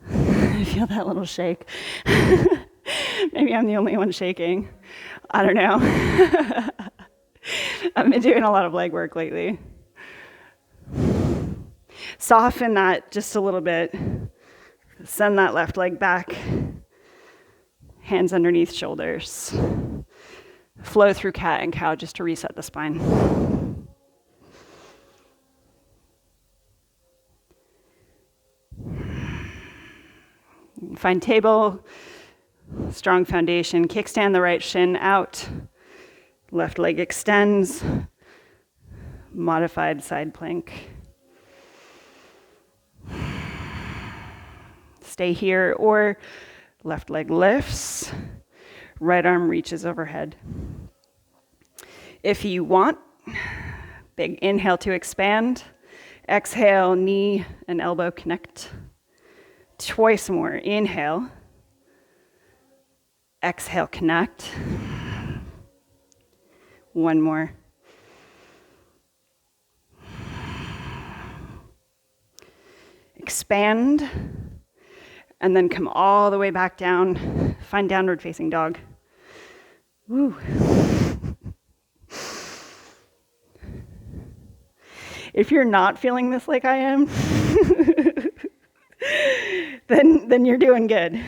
I feel that little shake. Maybe I'm the only one shaking. I don't know. I've been doing a lot of leg work lately. Soften that just a little bit. Send that left leg back. Hands underneath shoulders. Flow through cat and cow just to reset the spine. Find table, strong foundation. Kickstand the right shin out. Left leg extends. Modified side plank. Stay here, or left leg lifts. Right arm reaches overhead. If you want, big inhale to expand. Exhale, knee and elbow connect. Twice more. Inhale. Exhale, connect. One more. Expand. And then come all the way back down. Find downward facing dog. Woo. If you're not feeling this like I am, then you're doing good.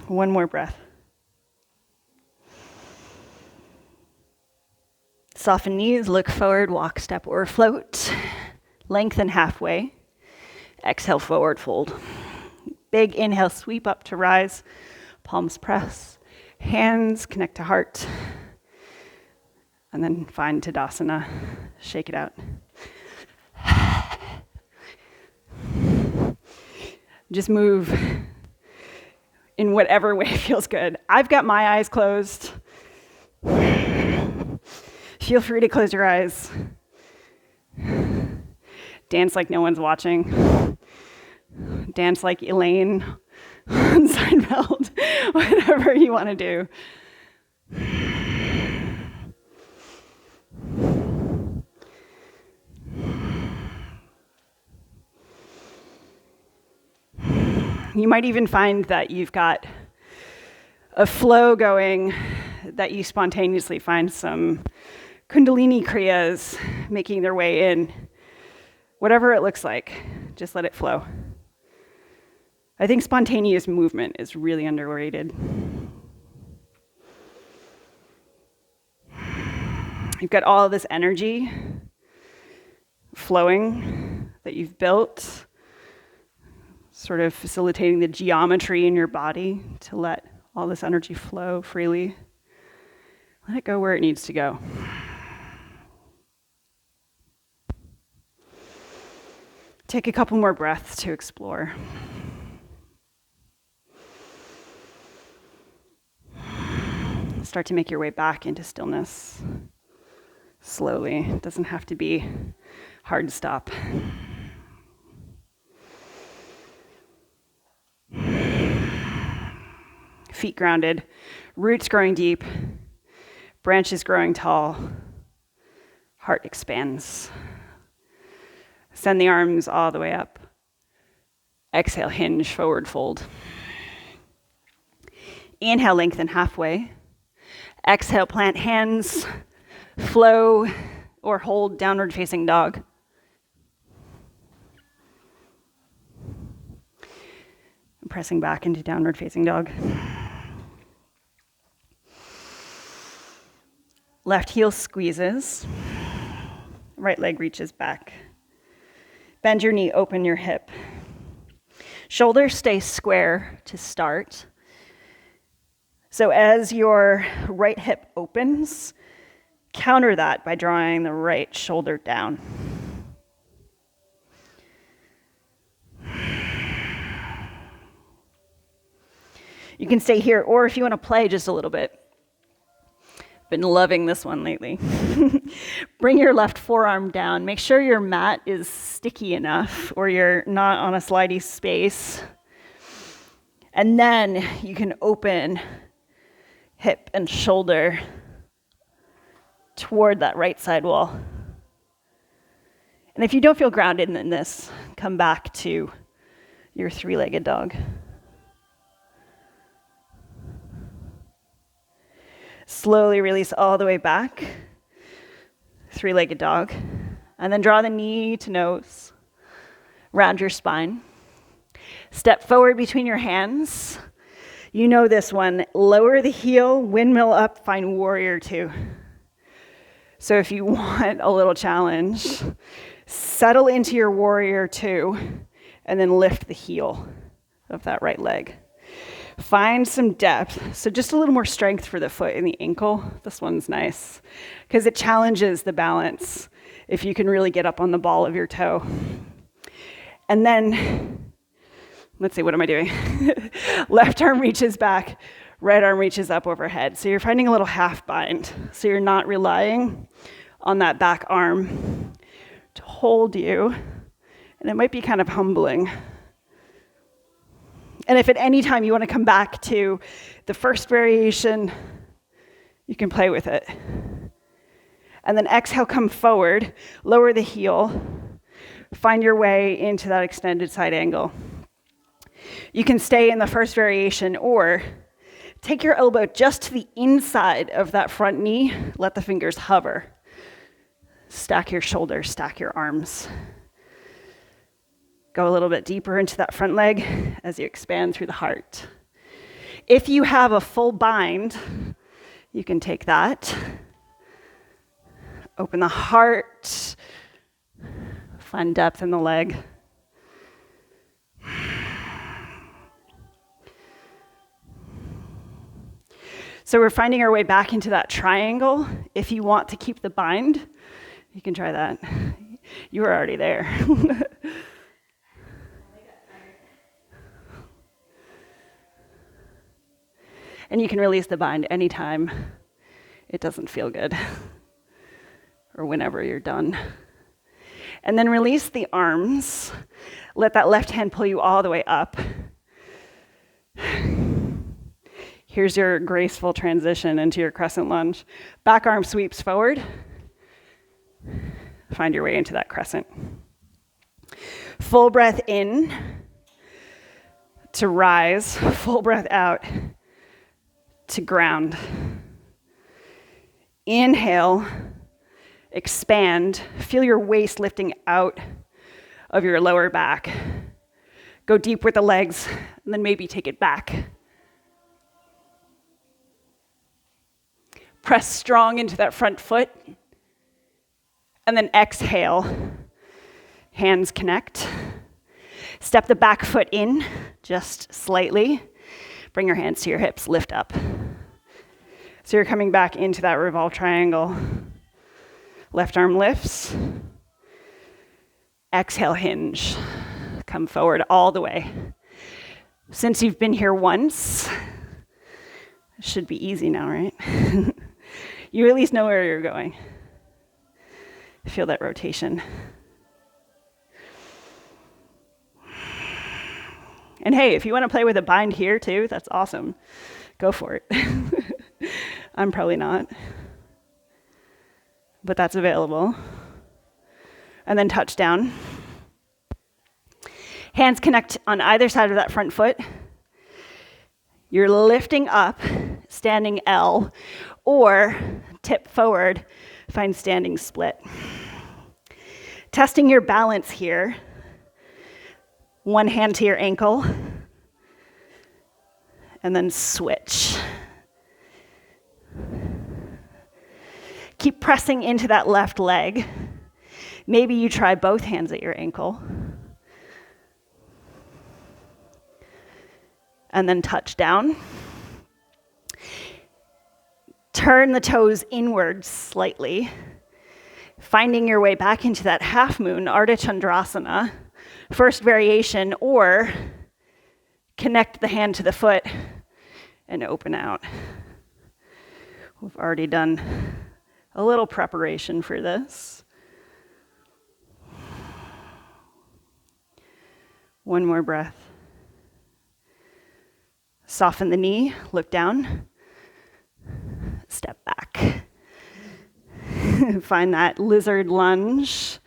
One more breath. Soften knees, look forward, walk, step, or float. Lengthen halfway. Exhale, forward fold. Big inhale, sweep up to rise. Palms press. Hands connect to heart. And then find Tadasana. Shake it out. Just move in whatever way feels good. I've got my eyes closed. Feel free to close your eyes. Dance like no one's watching. Dance like Elaine on Seinfeld. Whatever you want to do. You might even find that you've got a flow going, that you spontaneously find some Kundalini Kriyas making their way in. Whatever it looks like, just let it flow. I think spontaneous movement is really underrated. You've got all of this energy flowing that you've built, sort of facilitating the geometry in your body to let all this energy flow freely. Let it go where it needs to go. Take a couple more breaths to explore. Start to make your way back into stillness. Slowly. It doesn't have to be hard to stop. Feet grounded, roots growing deep, branches growing tall, heart expands. Send the arms all the way up. Exhale, hinge, forward fold. Inhale, lengthen halfway. Exhale, plant hands, flow, or hold downward facing dog. Pressing back into downward facing dog. Left heel squeezes. Right leg reaches back. Bend your knee, open your hip. Shoulders stay square to start. So as your right hip opens, counter that by drawing the right shoulder down. You can stay here, or if you want to play just a little bit. Been loving this one lately. Bring your left forearm down. Make sure your mat is sticky enough or you're not on a slidey space. And then you can open hip and shoulder toward that right side wall. And if you don't feel grounded in this, come back to your three-legged dog. Slowly release all the way back, three-legged dog, and then draw the knee to nose, round your spine. Step forward between your hands. You know this one. Lower the heel, windmill up, find warrior two. So if you want a little challenge, settle into your warrior two, and then lift the heel of that right leg. Find some depth, so just a little more strength for the foot and the ankle. This one's nice, because it challenges the balance if you can really get up on the ball of your toe. And then, let's see, what am I doing? Left arm reaches back, right arm reaches up overhead. So you're finding a little half bind, so you're not relying on that back arm to hold you, and it might be kind of humbling. And if at any time you want to come back to the first variation, you can play with it. And then exhale, come forward, lower the heel, find your way into that extended side angle. You can stay in the first variation or take your elbow just to the inside of that front knee, let the fingers hover. Stack your shoulders, stack your arms. Go a little bit deeper into that front leg as you expand through the heart. If you have a full bind, you can take that. Open the heart. Find depth in the leg. So we're finding our way back into that triangle. If you want to keep the bind, you can try that. You were already there. And you can release the bind anytime it doesn't feel good, or whenever you're done. And then release the arms. Let that left hand pull you all the way up. Here's your graceful transition into your crescent lunge. Back arm sweeps forward. Find your way into that crescent. Full breath in to rise. Full breath out to ground. Inhale, expand. Feel your waist lifting out of your lower back. Go deep with the legs, and then maybe take it back. Press strong into that front foot, and then exhale. Hands connect. Step the back foot in, just slightly. Bring your hands to your hips, lift up. So you're coming back into that revolve triangle. Left arm lifts. Exhale, hinge. Come forward all the way. Since you've been here once, it should be easy now, right? You at least know where you're going. Feel that rotation. And hey, if you want to play with a bind here too, that's awesome. Go for it. I'm probably not, but that's available. And then touch down. Hands connect on either side of that front foot. You're lifting up, standing L, or tip forward, find standing split. Testing your balance here. One hand to your ankle, and then switch. Keep pressing into that left leg. Maybe you try both hands at your ankle. And then touch down. Turn the toes inwards slightly, finding your way back into that half moon, Ardha Chandrasana. First variation, or connect the hand to the foot and open out. We've already done a little preparation for this. One more breath. Soften the knee, look down, step back. Find that lizard lunge.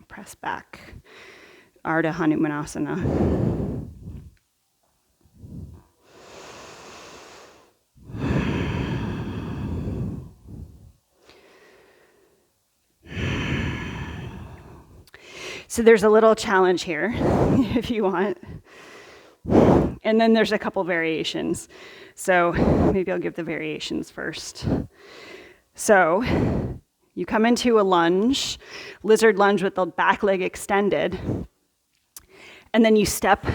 Press back. Ardha Hanumanasana. So there's a little challenge here, if you want. And then there's a couple variations. So maybe I'll give the variations first. So you come into a lunge, lizard lunge with the back leg extended, and then you step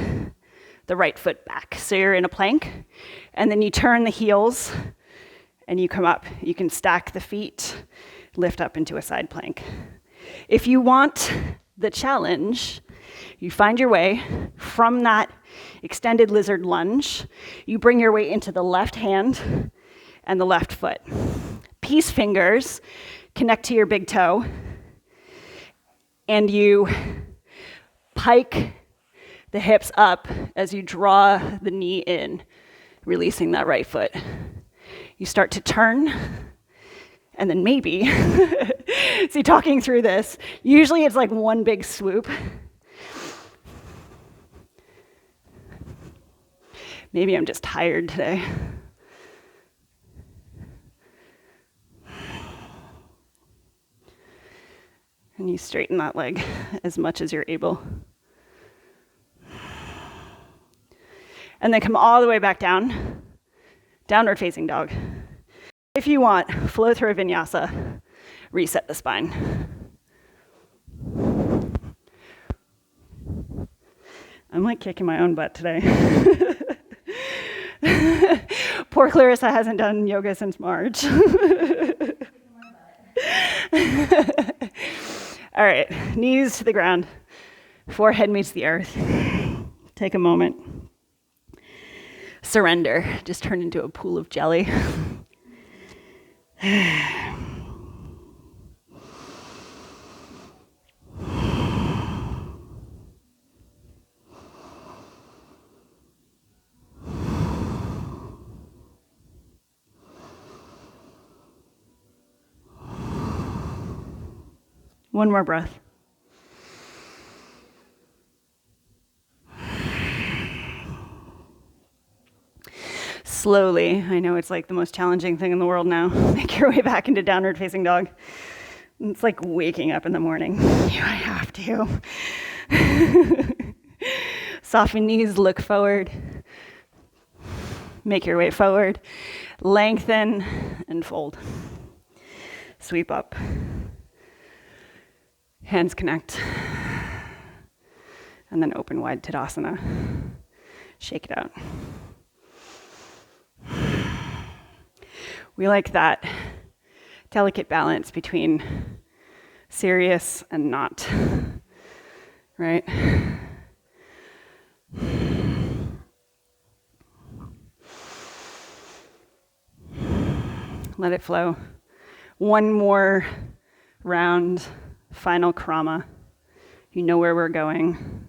the right foot back. So you're in a plank, and then you turn the heels, and you come up. You can stack the feet, lift up into a side plank. If you want the challenge, you find your way from that extended lizard lunge. You bring your way into the left hand and the left foot. Peace fingers connect to your big toe, and you pike the hips up as you draw the knee in, releasing that right foot. You start to turn, and then maybe, see, talking through this, usually it's like one big swoop. Maybe I'm just tired today. And you straighten that leg as much as you're able. And then come all the way back down, downward facing dog. If you want, flow through a vinyasa, reset the spine. I'm like kicking my own butt today. Poor Clarissa hasn't done yoga since March. All right, knees to the ground, forehead meets the earth. Take a moment. Surrender, just turn into a pool of jelly. One more breath. Slowly, I know it's like the most challenging thing in the world now, make your way back into downward facing dog. It's like waking up in the morning. I have to. Soften knees, look forward. Make your way forward. Lengthen and fold. Sweep up. Hands connect. And then open wide Tadasana. Shake it out. We like that delicate balance between serious and not, right? Let it flow. One more round, final krama. You know where we're going.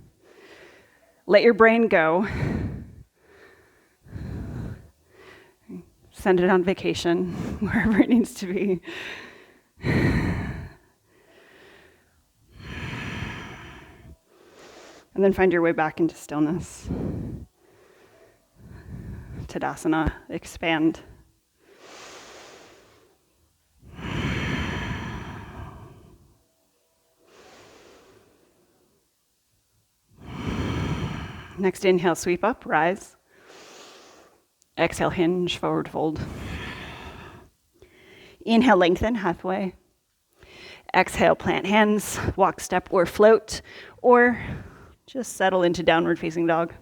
Let your brain go. Send it on vacation, wherever it needs to be. And then find your way back into stillness. Tadasana, expand. Next inhale, sweep up, rise. Exhale, hinge, forward fold. Inhale, lengthen, halfway. Exhale, plant hands, walk, step, or float, or just settle into downward facing dog.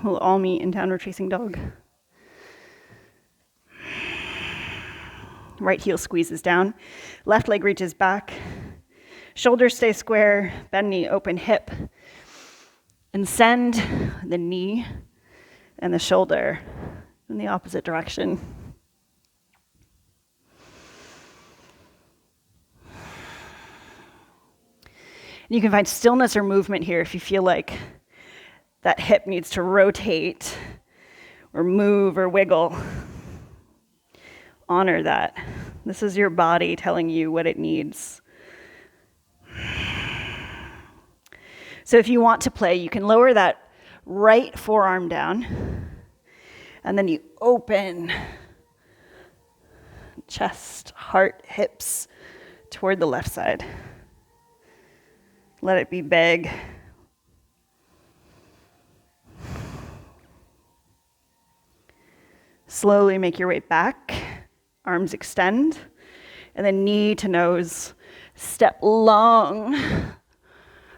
We'll all meet in downward facing dog. Right heel squeezes down, left leg reaches back. Shoulders stay square, bend knee, open hip. And send the knee and the shoulder in the opposite direction. And you can find stillness or movement here if you feel like that hip needs to rotate or move or wiggle. Honor that. This is your body telling you what it needs. So if you want to play, you can lower that right forearm down, and then you open chest, heart, hips toward the left side. Let it be big. Slowly make your way back, arms extend, and then knee to nose, step long.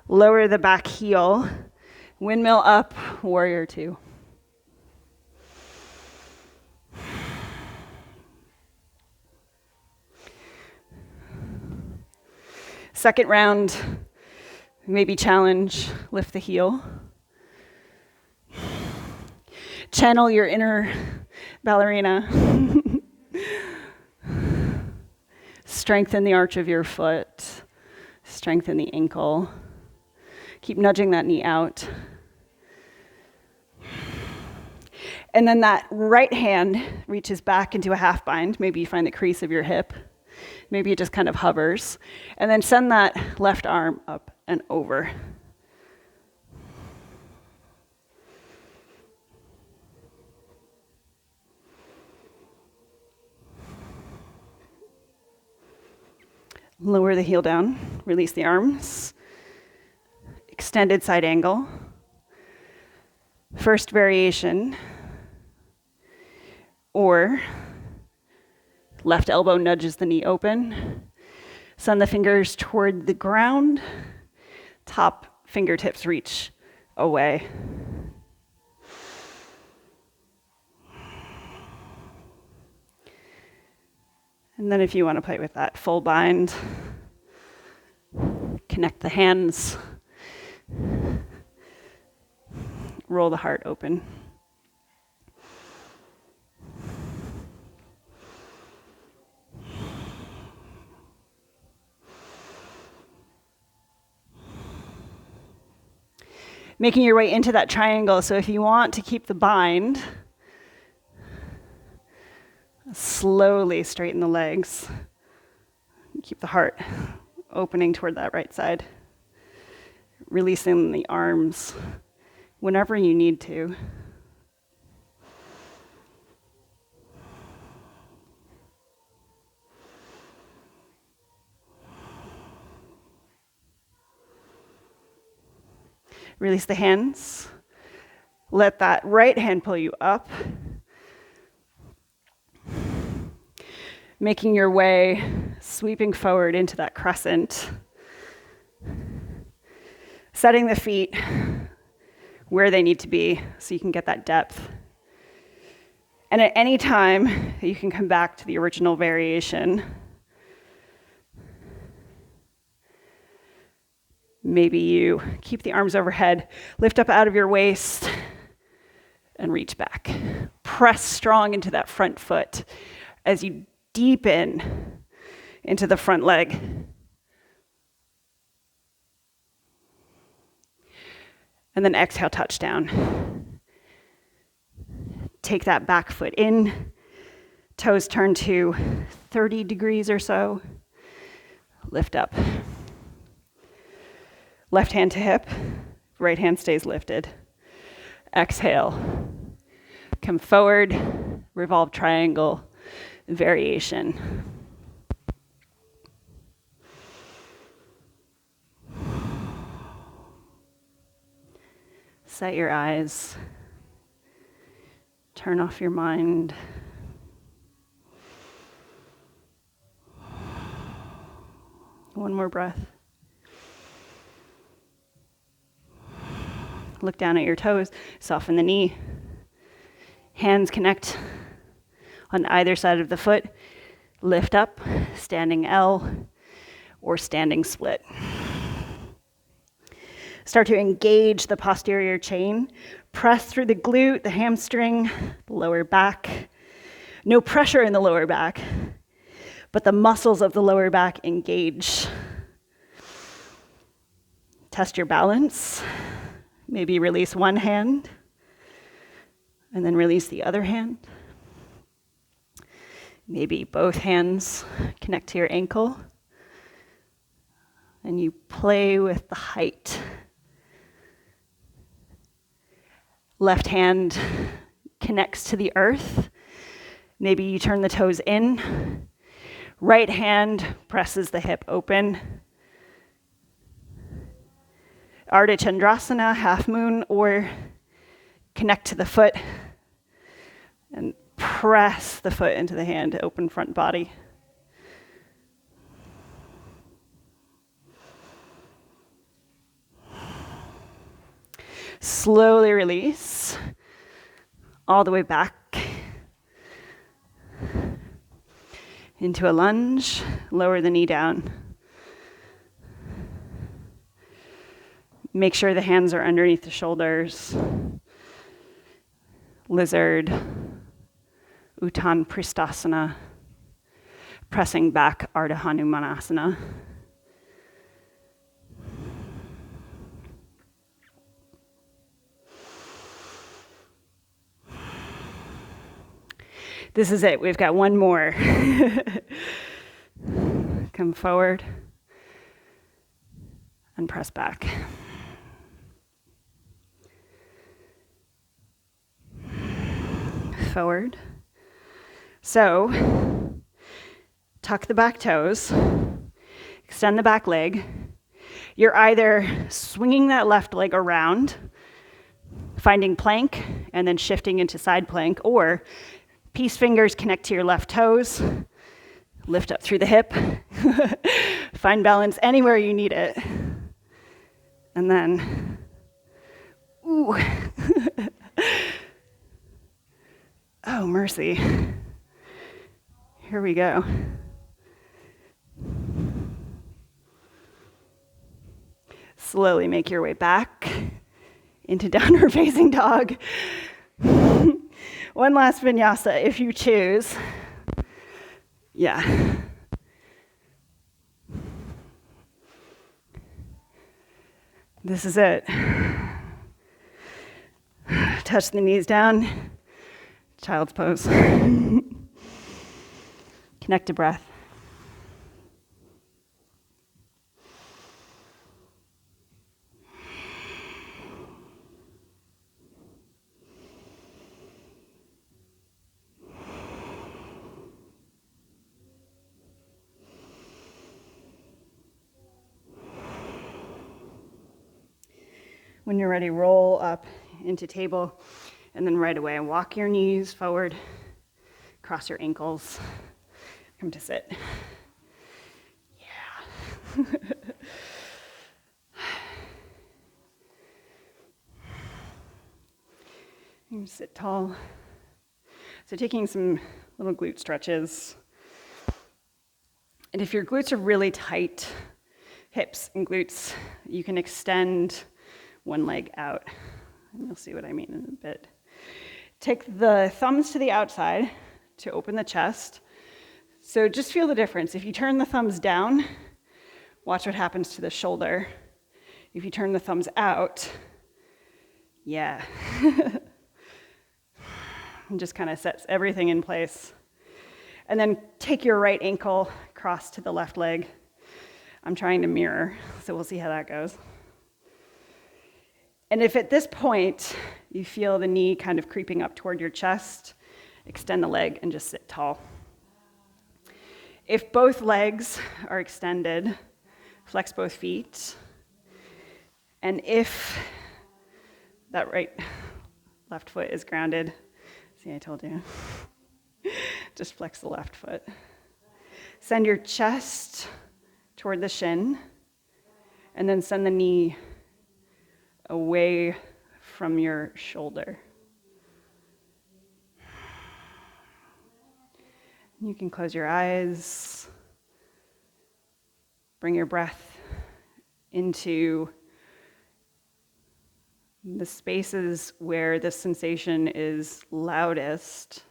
Lower the back heel, windmill up, warrior two. Second round, maybe challenge, lift the heel. Channel your inner ballerina. Strengthen the arch of your foot. Strengthen the ankle. Keep nudging that knee out. And then that right hand reaches back into a half bind. Maybe you find the crease of your hip. Maybe it just kind of hovers. And then send that left arm up and over. Lower the heel down, release the arms. Extended side angle. First variation, or left elbow nudges the knee open. Send the fingers toward the ground. Top fingertips reach away. And then if you want to play with that full bind, connect the hands, roll the heart open. Making your way into that triangle. So if you want to keep the bind, slowly straighten the legs. Keep the heart opening toward that right side. Releasing the arms whenever you need to. Release the hands. Let that right hand pull you up. Making your way, sweeping forward into that crescent. Setting the feet where they need to be so you can get that depth. And at any time, you can come back to the original variation. Maybe you keep the arms overhead, lift up out of your waist, and reach back. Press strong into that front foot as you deepen into the front leg. And then exhale, touch down. Take that back foot in. Toes turn to 30 degrees or so. Lift up. Left hand to hip. Right hand stays lifted. Exhale. Come forward. Revolve triangle. Variation. Set your eyes. Turn off your mind. One more breath. Look down at your toes. Soften the knee. Hands connect on either side of the foot. Lift up, standing L or standing split. Start to engage the posterior chain. Press through the glute, the hamstring, the lower back. No pressure in the lower back, but the muscles of the lower back engage. Test your balance. Maybe release one hand and then release the other hand. Maybe both hands connect to your ankle and you play with the height. Left hand connects to the earth. Maybe you turn the toes in. Right hand presses the hip open. Ardha Chandrasana, half moon, or connect to the foot and press the foot into the hand, open front body. Slowly release all the way back into a lunge. Lower the knee down. Make sure the hands are underneath the shoulders. Lizard, Uttan Pristasana, pressing back Ardha Hanumanasana. This is it. We've got one more. Come forward and press back. Forward. So, tuck the back toes. Extend the back leg. You're either swinging that left leg around, finding plank, and then shifting into side plank, or peace fingers connect to your left toes, lift up through the hip, find balance anywhere you need it. And then, ooh. Oh, mercy. Here we go. Slowly make your way back into downward facing dog. One last vinyasa if you choose. Yeah. This is it. Touch the knees down. Child's pose. Connect to breath. When you're ready, roll up into table, and then right away, walk your knees forward, cross your ankles, come to sit. Yeah. You sit tall. So taking some little glute stretches. And if your glutes are really tight, hips and glutes, you can extend one leg out. And you'll see what I mean in a bit. Take the thumbs to the outside to open the chest. So just feel the difference. If you turn the thumbs down, watch what happens to the shoulder. If you turn the thumbs out, yeah. And just kind of sets everything in place. And then take your right ankle, cross to the left leg. I'm trying to mirror, so we'll see how that goes. And if at this point you feel the knee kind of creeping up toward your chest, extend the leg and just sit tall. If both legs are extended, flex both feet. And if that left foot is grounded, see, I told you, just flex the left foot. Send your chest toward the shin, and then send the knee away from your shoulder. You can close your eyes, bring your breath into the spaces where the sensation is loudest,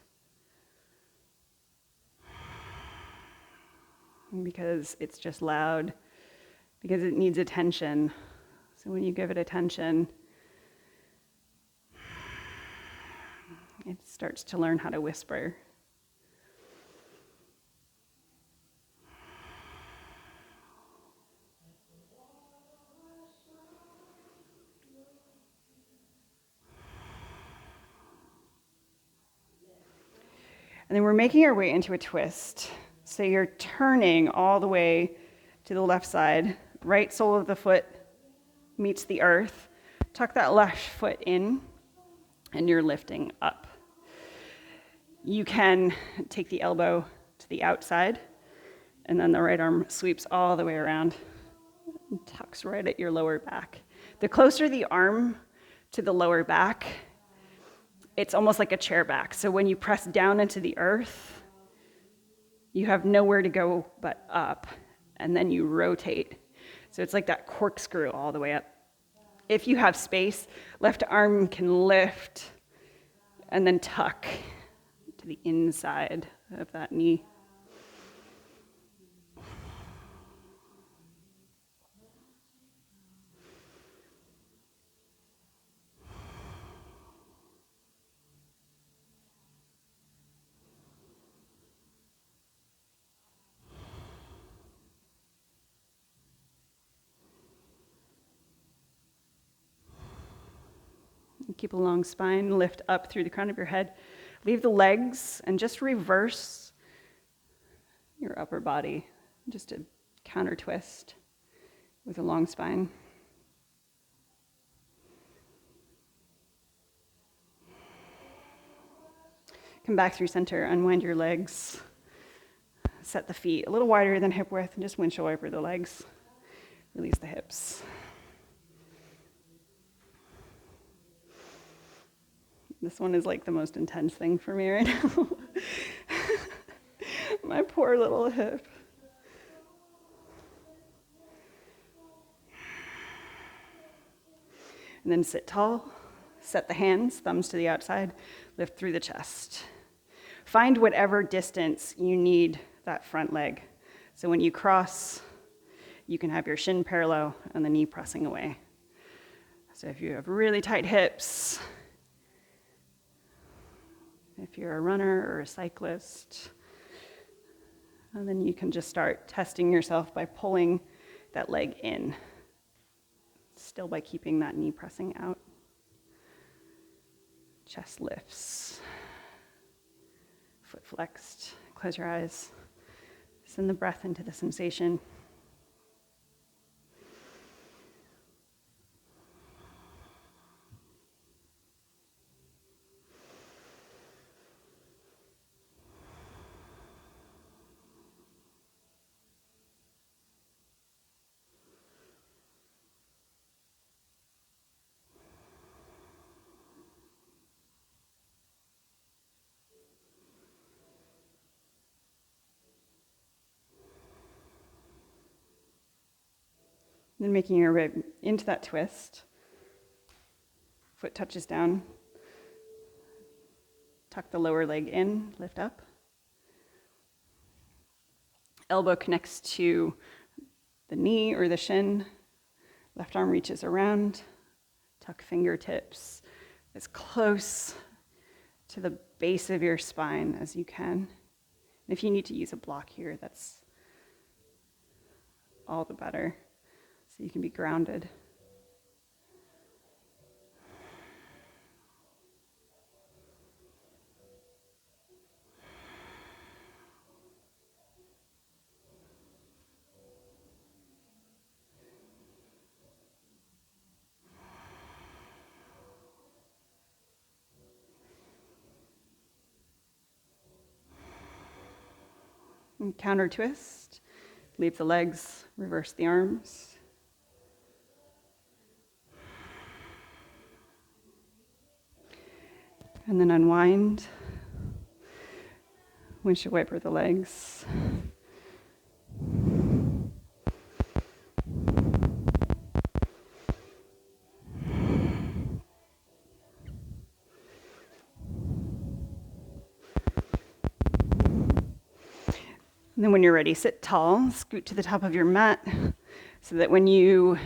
because it's just loud, because it needs attention. So when you give it attention, it starts to learn how to whisper. And then we're making our way into a twist. So you're turning all the way to the left side. Right sole of the foot meets the earth. Tuck that left foot in, and you're lifting up. You can take the elbow to the outside, and then the right arm sweeps all the way around and tucks right at your lower back. The closer the arm to the lower back, it's almost like a chair back. So when you press down into the earth, you have nowhere to go but up, and then you rotate. So it's like that corkscrew all the way up. If you have space, left arm can lift and then tuck to the inside of that knee. Keep a long spine, lift up through the crown of your head. Leave the legs and just reverse your upper body, just to counter twist with a long spine. Come back through center, unwind your legs. Set the feet a little wider than hip width and just windshield wiper the legs. Release the hips. This one is like the most intense thing for me right now. My poor little hip. And then sit tall, set the hands, thumbs to the outside, lift through the chest. Find whatever distance you need that front leg. So when you cross, you can have your shin parallel and the knee pressing away. So if you have really tight hips, if you're a runner or a cyclist, and then you can just start testing yourself by pulling that leg in, still by keeping that knee pressing out. Chest lifts, foot flexed, close your eyes. Send the breath into the sensation. Then making your rib into that twist. Foot touches down. Tuck the lower leg in, lift up. Elbow connects to the knee or the shin. Left arm reaches around. Tuck fingertips as close to the base of your spine as you can. And if you need to use a block here, that's all the better, so you can be grounded. And counter twist, leave the legs, reverse the arms. And then unwind. Windshield wiper the legs. And then when you're ready, sit tall, scoot to the top of your mat so that when you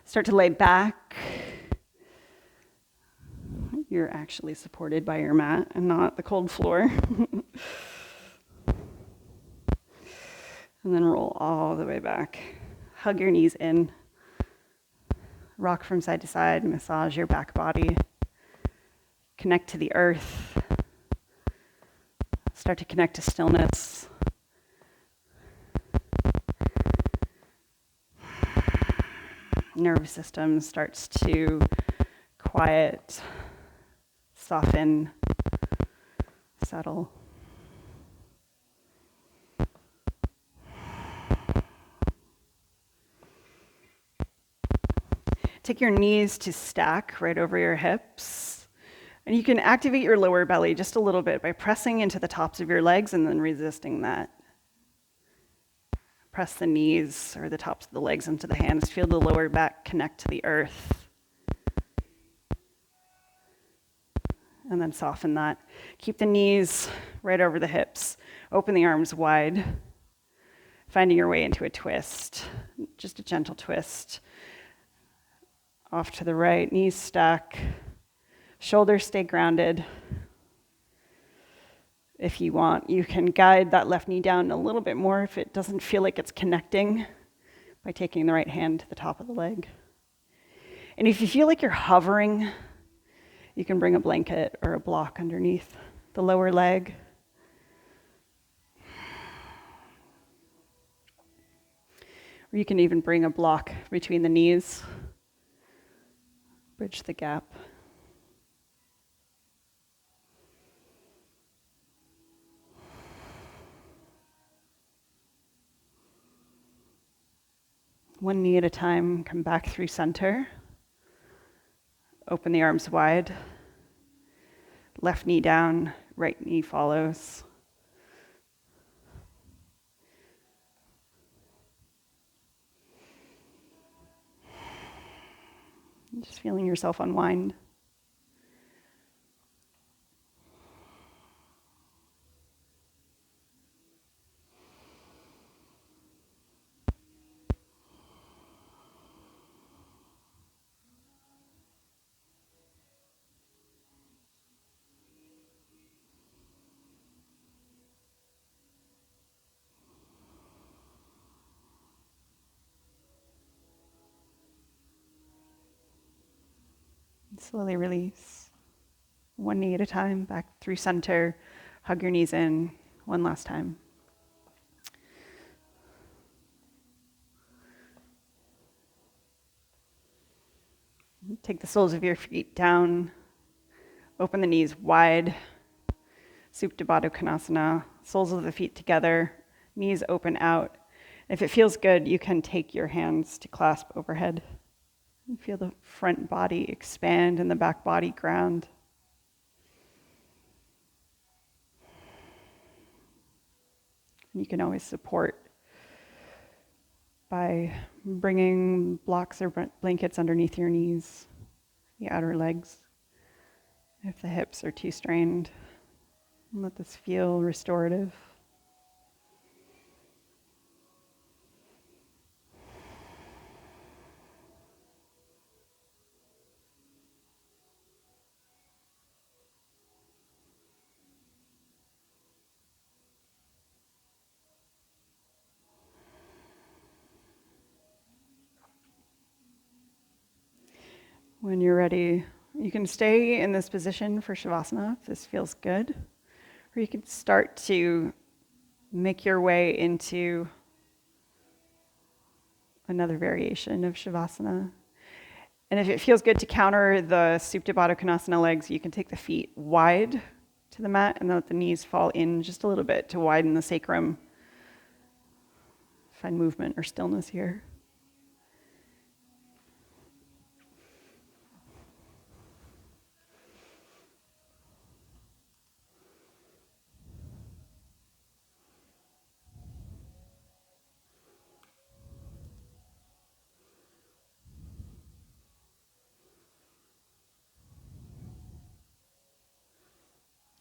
start to lay back, you're actually supported by your mat and not the cold floor. And then roll all the way back. Hug your knees in. Rock from side to side, massage your back body. Connect to the earth. Start to connect to stillness. Nervous system starts to quiet, soften, settle. Take your knees to stack right over your hips. And you can activate your lower belly just a little bit by pressing into the tops of your legs and then resisting that. Press the knees or the tops of the legs into the hands. Feel the lower back connect to the earth. And then soften that. Keep the knees right over the hips. Open the arms wide. Finding your way into a twist. Just a gentle twist. Off to the right, knees stack. Shoulders stay grounded. If you want, you can guide that left knee down a little bit more if it doesn't feel like it's connecting by taking the right hand to the top of the leg. And if you feel like you're hovering, you can bring a blanket or a block underneath the lower leg. Or you can even bring a block between the knees, bridge the gap. One knee at a time, come back through center. Open the arms wide. Left knee down, right knee follows. Just feeling yourself unwind. Slowly release. One knee at a time, back through center. Hug your knees in. One last time. Take the soles of your feet down. Open the knees wide. Supta Baddha Konasana. Soles of the feet together. Knees open out. If it feels good, you can take your hands to clasp overhead. You feel the front body expand and the back body ground. You can always support by bringing blocks or blankets underneath your knees, the outer legs, if the hips are too strained. Let this feel restorative. When you're ready, you can stay in this position for Shavasana if this feels good, or you can start to make your way into another variation of Shavasana. And if it feels good to counter the Supta Baddha Konasana legs, you can take the feet wide to the mat and let the knees fall in just a little bit to widen the sacrum. Find movement or stillness here.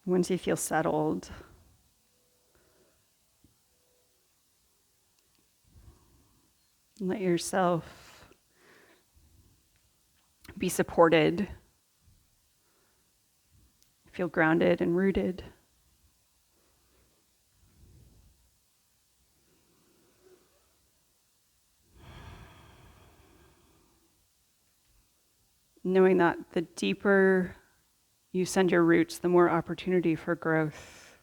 Once you feel settled, let yourself be supported, feel grounded and rooted. Knowing that the deeper you send your roots, the more opportunity for growth,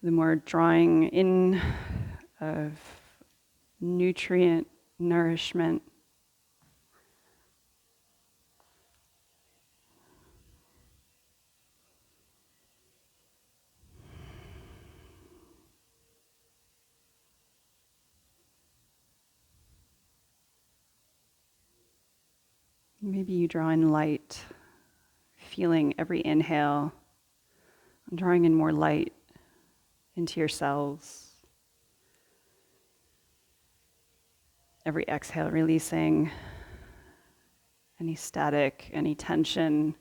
the more drawing in of nutrient, nourishment. Maybe you draw in light, feeling every inhale, drawing in more light into your cells. Every exhale, releasing any static, any tension.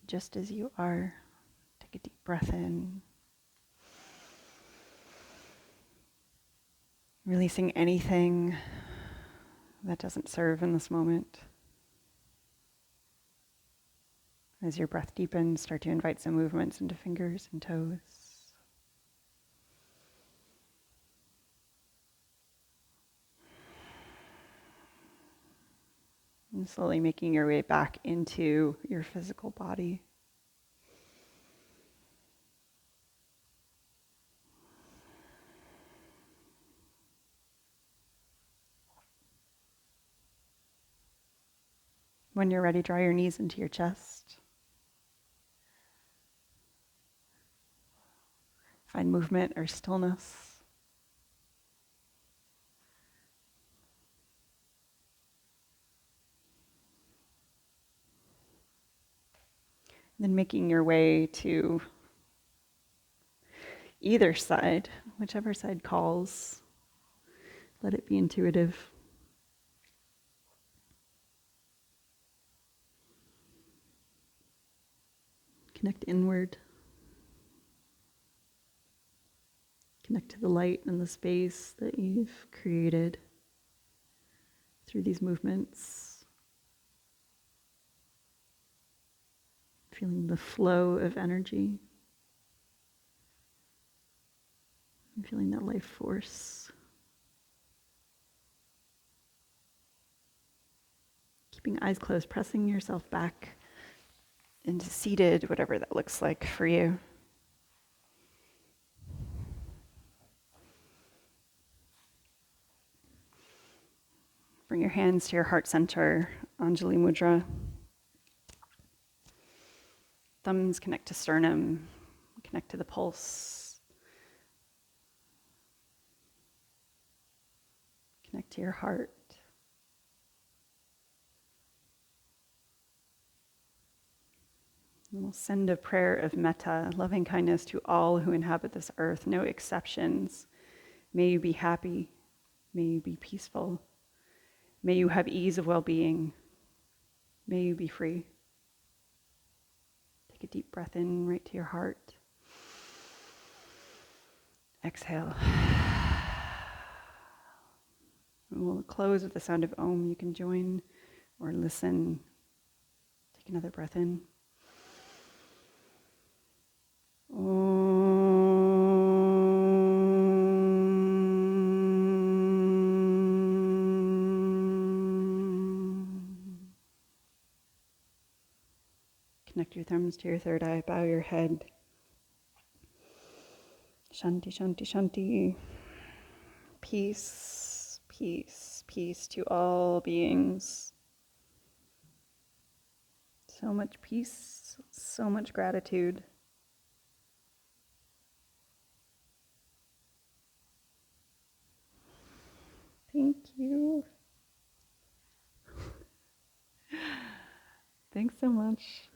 just as you are. Take a deep breath in. Releasing anything that doesn't serve in this moment. As your breath deepens, start to invite some movements into fingers and toes. And slowly making your way back into your physical body. When you're ready, draw your knees into your chest. Find movement or stillness. Then making your way to either side, whichever side calls. Let it be intuitive. Connect inward. Connect to the light and the space that you've created through these movements. Feeling the flow of energy. And feeling that life force. Keeping eyes closed, pressing yourself back into seated, whatever that looks like for you. Bring your hands to your heart center, Anjali Mudra. Thumbs connect to sternum, connect to the pulse. Connect to your heart. And we'll send a prayer of metta, loving kindness to all who inhabit this earth, no exceptions. May you be happy. May you be peaceful. May you have ease of well-being. May you be free. Take a deep breath in right to your heart. Exhale. And we'll close with the sound of Om. You can join or listen. Take another breath in. Connect your thumbs to your third eye. Bow your head. Shanti, shanti, shanti. Peace, peace, peace to all beings. So much peace, so much gratitude. Thank you. Thanks so much.